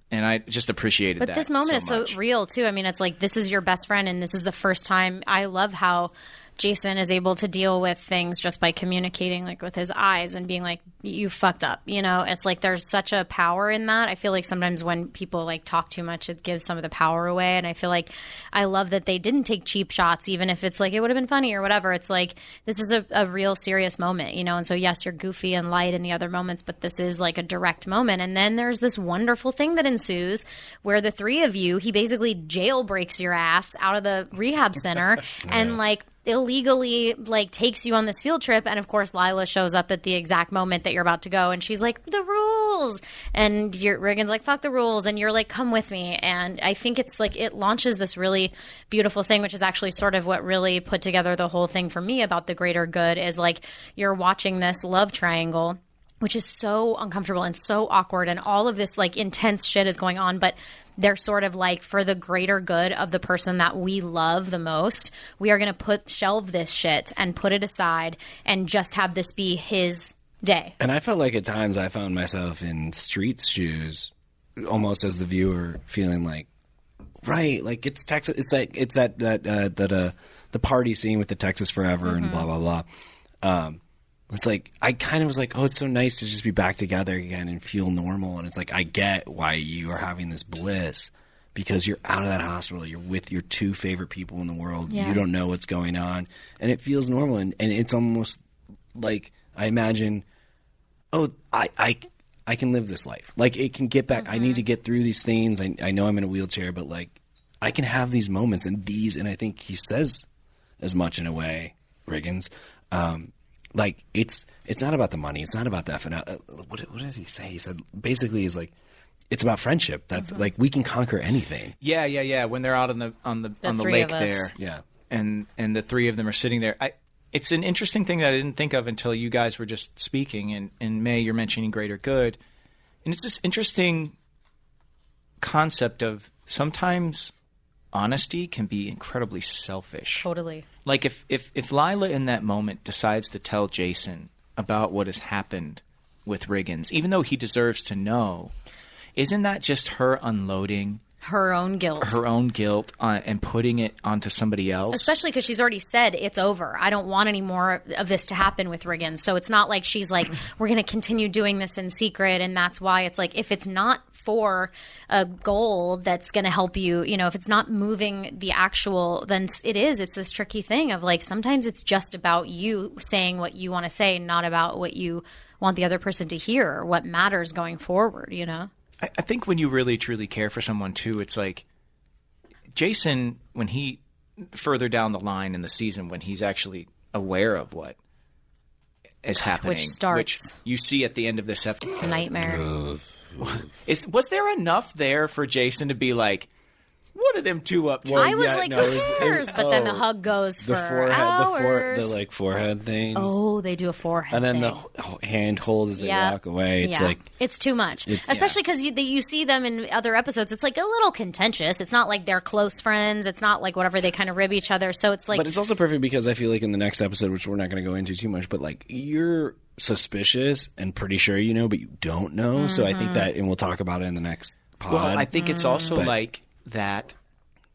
And I just appreciated that. But this moment is so real, too. I mean, it's like this is your best friend, and this is the first time. I love how Jason is able to deal with things just by communicating, like with his eyes and being like, you fucked up. It's like there's such a power in that. I feel like sometimes when people like talk too much, it gives some of the power away. And I feel like I love that they didn't take cheap shots, even if it's like it would have been funny or whatever. It's like this is a real serious moment, And so, yes, you're goofy and light in the other moments, but this is like a direct moment. And then there's this wonderful thing that ensues where the three of you, he basically jailbreaks your ass out of the rehab center and like illegally like takes you on this field trip, and of course Lyla shows up at the exact moment that you're about to go, and she's like, the rules, and Reagan's like, fuck the rules, and you're like, come with me. And I think it's like it launches this really beautiful thing, which is actually sort of what really put together the whole thing for me about the greater good, is like you're watching this love triangle, which is so uncomfortable and so awkward, and all of this like intense shit is going on, but they're sort of like, for the greater good of the person that we love the most, we are going to shelve this shit and put it aside and just have this be his day. And I felt like at times I found myself in Street's shoes, almost as the viewer, feeling like, right, like it's Texas. It's like it's that the party scene with the Texas Forever and blah blah blah. It's like I kind of was like, oh, it's so nice to just be back together again and feel normal. And it's like I get why you are having this bliss, because you're out of that hospital. You're with your two favorite people in the world. Yeah. You don't know what's going on, and it feels normal. And it's almost like I imagine, oh, I can live this life. Like it can get back. I need to get through these things. I know I'm in a wheelchair, but like I can have these moments and I think he says as much in a way, Riggins. Like it's not about the money. It's not about the what does he say? He said basically he's like, it's about friendship. That's like we can conquer anything. Yeah. When they're out on the lake there, yeah, and the three of them are sitting there. It's an interesting thing that I didn't think of until you guys were just speaking. And Mae, you're mentioning greater good, and it's this interesting concept of sometimes honesty can be incredibly selfish. Totally. Like if Lyla in that moment decides to tell Jason about what has happened with Riggins, even though he deserves to know, isn't that just her unloading her own guilt and putting it onto somebody else? Especially because she's already said it's over. I don't want any more of this to happen with Riggins. So it's not like she's like, we're going to continue doing this in secret, and that's why it's like if it's not for a goal that's going to help you, if it's not moving the actual, then it's this tricky thing of like sometimes it's just about you saying what you want to say, not about what you want the other person to hear or what matters going forward, I think when you really truly care for someone too, it's like Jason, when he further down the line in the season, when he's actually aware of what is happening, which starts, which you see at the end of this episode. Nightmare. Was there enough there for Jason to be like, what are them two up to? I was who cares? But then the hug goes for hours. The forehead thing. Oh, they do a forehead and then thing. the hand hold as they walk away. It's it's too much. Especially because you see them in other episodes. It's like a little contentious. It's not like they're close friends. It's not like whatever, they kind of rib each other. So it's like. But it's also perfect because I feel like in the next episode, which we're not going to go into too much, but like you're suspicious and pretty sure you know, but you don't know. Mm-hmm. So I think that, and we'll talk about it in the next pod. Well, I think it's also like that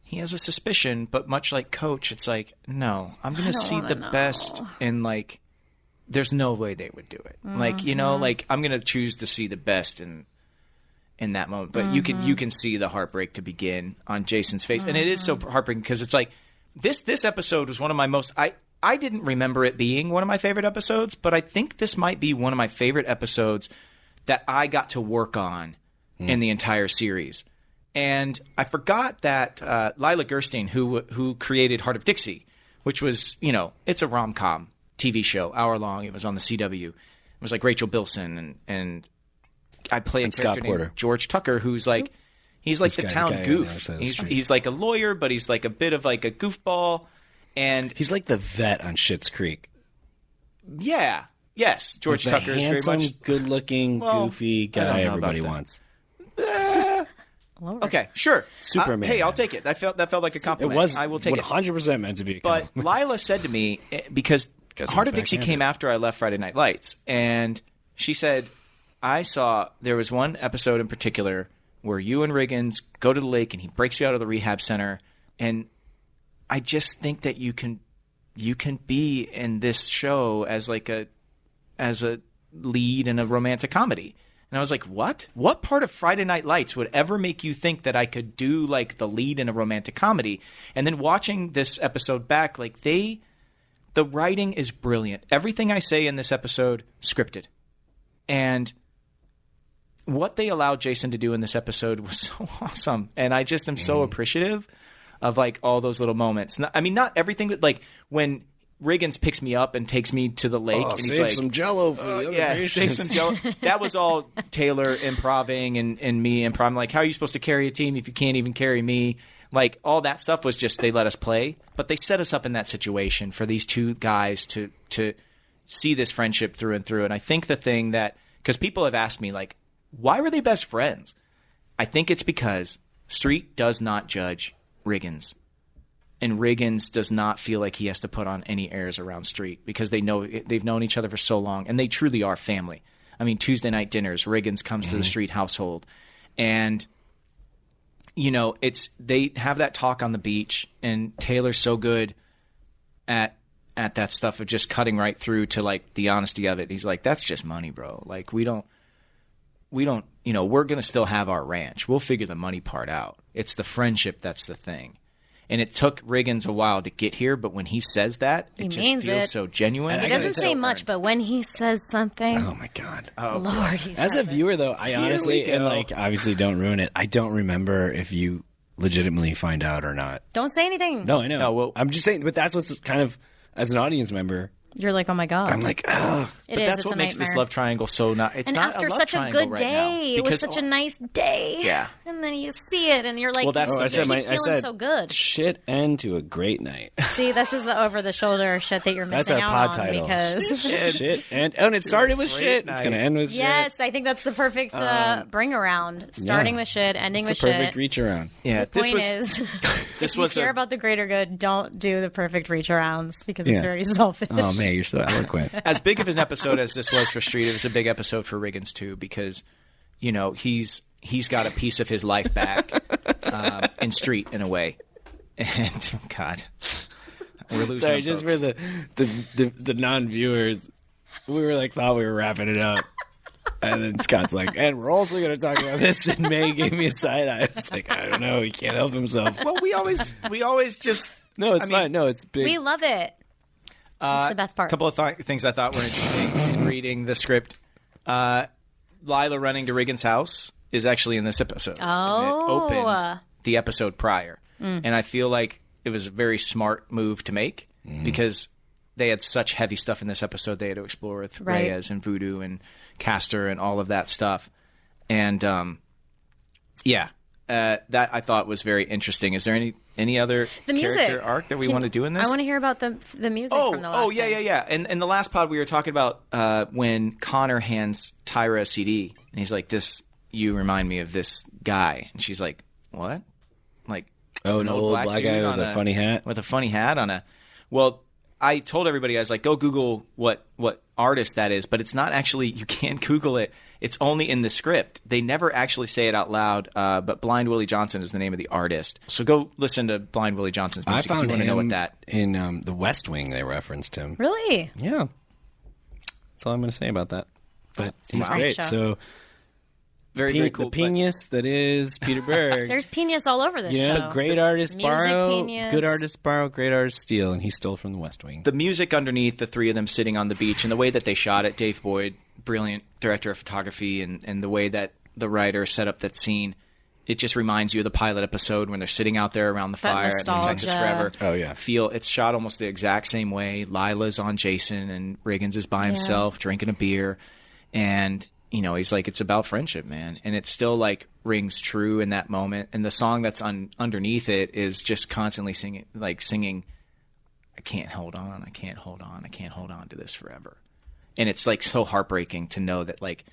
he has a suspicion, but much like Coach, it's like, no, I'm going to see the best in like, there's no way they would do it. Mm-hmm. Like, you know, like I'm going to choose to see the best in that moment. But you can see the heartbreak to begin on Jason's face. And it is so heartbreaking because it's like, this episode was one of my most, I didn't remember it being one of my favorite episodes, but I think this might be one of my favorite episodes that I got to work on in the entire series. And I forgot that Lyla Gerstein, who created Heart of Dixie, which was, you know, it's a rom-com TV show, hour long. It was on the CW. It was like Rachel Bilson and I play a character named George Tucker, who's like, he's like the town goof. He's like a lawyer, but he's like a bit of like a goofball. And he's like the vet on Schitt's Creek. Yeah. Yes. George Tucker is very much good-looking, goofy guy everybody wants. Okay, sure. Superman. Hey, I'll take it. That felt like a compliment. It was. I will take 100% meant to be. But Lyla said to me, because Heart of Dixie came after I left Friday Night Lights, and she said, I saw there was one episode in particular where you and Riggins go to the lake and he breaks you out of the rehab center, and I just think that you can be in this show as a lead in a romantic comedy. And I was like, what? What part of Friday Night Lights would ever make you think that I could do like the lead in a romantic comedy? And then watching this episode back, like the writing is brilliant. Everything I say in this episode, scripted. And what they allowed Jason to do in this episode was so awesome. And I just am so appreciative of like all those little moments. I mean, not everything, but like when Riggins picks me up and takes me to the lake, and he's like, some Jello for the other patients. Save some Jello. That was all Taylor improving and me improv. Like, how are you supposed to carry a team if you can't even carry me? Like, all that stuff was just they let us play, but they set us up in that situation for these two guys to see this friendship through and through. And I think the thing that, because people have asked me, like, why were they best friends? I think it's because Street does not judge Riggins. And Riggins does not feel like he has to put on any airs around Street because they've known each other for so long, and they truly are family. I mean, Tuesday night dinners, Riggins comes to the Street household, and you know, they have that talk on the beach, and Taylor's so good at that stuff of just cutting right through to like the honesty of it. He's like, that's just money, bro. Like we don't, you know, we're going to still have our ranch. We'll figure the money part out. It's the friendship that's the thing. And it took Riggins a while to get here, but when he says that, it just feels so genuine. He doesn't say much, but when he says something... Oh, my God. Oh, Lord, he As a viewer, though, I honestly, and like, obviously don't ruin it, I don't remember if you legitimately find out or not. Don't say anything. No, I know. No, well, I'm just saying, but that's what's kind of, as an audience member... You're like, oh my God. I'm like, oh. But that's what makes this love triangle so not. It's not after a love such a triangle good right day, now, it was such a nice day. Yeah. And then you see it, and you're like, well, that's I said so good. Shit end to a great night. See, this is the over the shoulder shit that you're missing out on. That's our pod title. Because shit and it started with shit. Night. It's gonna end with shit. Yes, I think that's the perfect bring around. Starting with shit, ending with shit. Perfect reach around. Yeah. The point is, if you care about the greater good, don't do the perfect reach arounds because it's very selfish. Oh man, you're so eloquent. As big of an episode as this was for Street, it was a big episode for Riggins too, because you know he's got a piece of his life back in Street in a way. And God, we're losing. Sorry, just for the non-viewers, we were like thought we were wrapping it up, and then Scott's like, and we're also going to talk about this. And May gave me a side eye. I was like, I don't know, he can't help himself. Well, we always just fine. No, it's big. We love it. That's the best part. A couple of things I thought were interesting in reading the script. Lyla running to Riggins' house is actually in this episode. Oh. And it opened the episode prior. And I feel like it was a very smart move to make because they had such heavy stuff in this episode they had to explore with Reyes and Voodoo and Kaster and all of that stuff. And that I thought was very interesting. Is there any other character arc that we want to do in this? I want to hear about the music from the last yeah. And in the last pod, we were talking about when Connor hands Tyra a CD, and he's like, you remind me of this guy. And she's like, what? Like, an old black guy with a funny hat? With a funny hat on a... Well, I told everybody, I was like, go Google what artist that is, but it's not actually... You can't Google it. It's only in the script. They never actually say it out loud, but Blind Willie Johnson is the name of the artist. So go listen to Blind Willie Johnson's music if you want to know what that... In The West Wing, they referenced him. Really? Yeah. That's all I'm going to say about that. But he's great. Show. So... Very cool. The genius that is Peter Berg. There's genius all over this show. Great artist borrow, genius. good artist borrow, great artist steal, and he stole from the West Wing. The music underneath the three of them sitting on the beach and the way that they shot it, Dave Boyd, brilliant director of photography, and the way that the writer set up that scene, it just reminds you of the pilot episode when they're sitting out there around the fire at Texas Forever. Oh, yeah. It's shot almost the exact same way. Lila's on Jason and Riggins is by himself drinking a beer, and... he's like, it's about friendship, man. And it still, like, rings true in that moment. And the song that's underneath it is just constantly singing, I can't hold on, I can't hold on, I can't hold on to this forever. And it's, like, so heartbreaking to know that, like,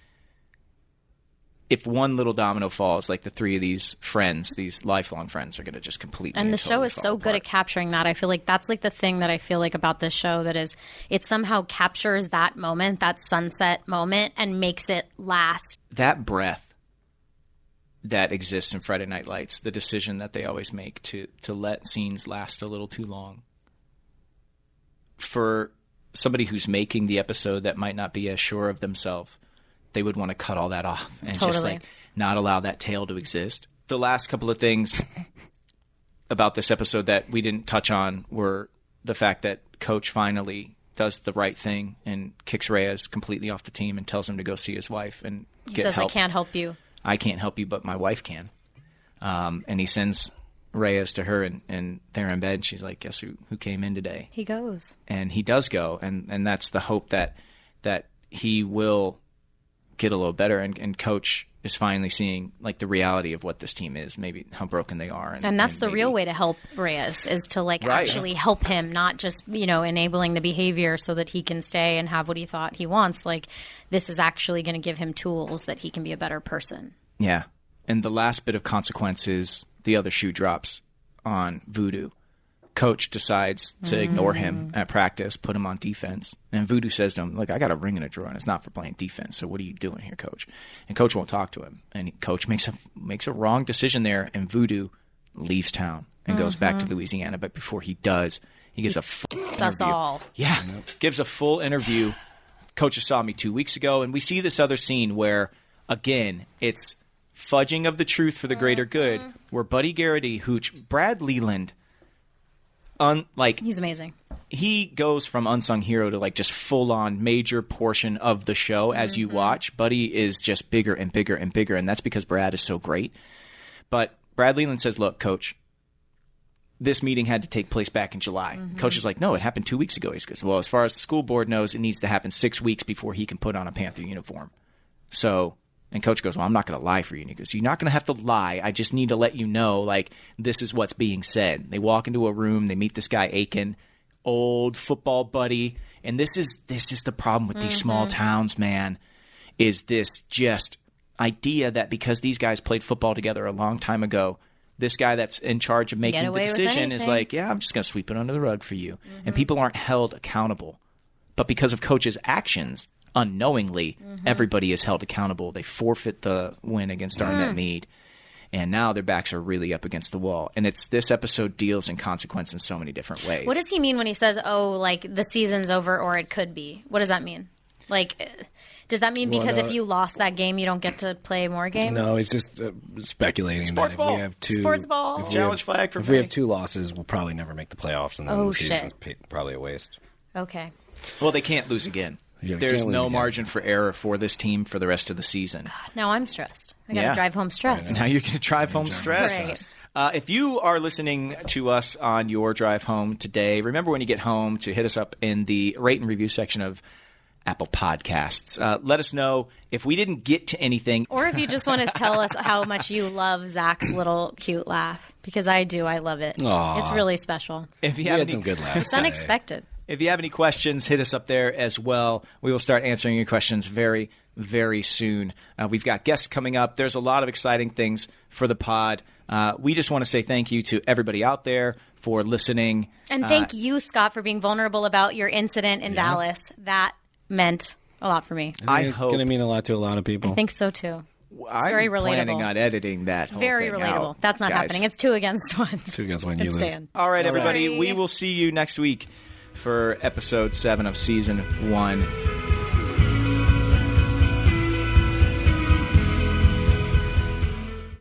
if one little domino falls, like, the three of these friends, these lifelong friends, are going to just completely and the totally show is so good at capturing that. I feel like that's like the thing that I feel like about this show, that is, it somehow captures that moment, that sunset moment, and makes it last. That breath that exists in Friday Night Lights, the decision that they always make to let scenes last a little too long. For somebody who's making the episode that might not be as sure of themselves, they would want to cut all that off and just like not allow that tail to exist. The last couple of things about this episode that we didn't touch on were the fact that Coach finally does the right thing and kicks Reyes completely off the team and tells him to go see his wife and get help. He says, I can't help you. I can't help you, but my wife can. And he sends Reyes to her, and they're in bed. And she's like, guess who came in today? He goes. And he does go. And that's the hope that he will get a little better, and Coach is finally seeing like the reality of what this team is, maybe how broken they are, and that's the real way to help Reyes, is to actually help him, not just enabling the behavior so that he can stay and have what he thought he wants. Like, this is actually going to give him tools that he can be a better person. Yeah. And the last bit of consequence is the other shoe drops on Voodoo. Coach decides to ignore him at practice, put him on defense. And Voodoo says to him, look, I got a ring in a drawer, and it's not for playing defense. So what are you doing here, Coach? And Coach won't talk to him. And Coach makes a wrong decision there, and Voodoo leaves town and goes back to Louisiana. But before he does, he gives a full interview. Us all. Yeah, gives a full interview. Coach saw me 2 weeks ago, and we see this other scene where, again, it's fudging of the truth for the greater good, where Buddy Garrity, Hooch, Brad Leland... he's amazing. He goes from unsung hero to like just full on major portion of the show as you watch. Buddy is just bigger and bigger and bigger, and that's because Brad is so great. But Brad Leland says, look, Coach, this meeting had to take place back in July. Coach is like, no, it happened 2 weeks ago. He goes, well, as far as the school board knows, it needs to happen 6 weeks before he can put on a Panther uniform. So... And Coach goes, well, I'm not going to lie for you. And he goes, you're not going to have to lie. I just need to let you know, like, this is what's being said. They walk into a room. They meet this guy, Aiken, old football buddy. And this is the problem with these small towns, man, is this just idea that because these guys played football together a long time ago, this guy that's in charge of making the decision is like, yeah, I'm just going to sweep it under the rug for you. And people aren't held accountable. But because of Coach's actions, unknowingly, everybody is held accountable. They forfeit the win against Arnett Meade, and now their backs are really up against the wall. And this episode deals in consequence in so many different ways. What does he mean when he says, "Oh, like the season's over, or it could be"? What does that mean? Like, does that mean because if you lost that game, you don't get to play more games? No, he's just speculating Sports that ball. if we have two Sports ball. Challenge flag for if we have 2 losses, we'll probably never make the playoffs, and then the season's probably a waste. Okay. Well, they can't lose again. Yeah, there's no margin for error for this team for the rest of the season. Now I'm stressed. I got to drive home stressed. Now you're going to drive home stressed. Great. If you are listening to us on your drive home today, remember when you get home to hit us up in the rate and review section of Apple Podcasts. Let us know if we didn't get to anything. Or if you just want to tell us how much you love Zach's little cute laugh. Because I do. I love it. Aw. It's really special. If you We have had any, some good laughs. It's unexpected. if you have any questions, hit us up there as well. We will start answering your questions very, very soon. We've got guests coming up. There's a lot of exciting things for the pod. We just want to say thank you to everybody out there for listening. And thank you, Scott, for being vulnerable about your incident in Dallas. That meant a lot for me. I It's hope. going to mean a lot to a lot of people. I think so, too. I'm very relatable. planning on editing that whole Very thing relatable. out, That's not guys. happening. It's 2 against 1. 2 against 1, you It's lose. Dan. All right, everybody. Sorry. We will see you next week for episode 7 of season 1.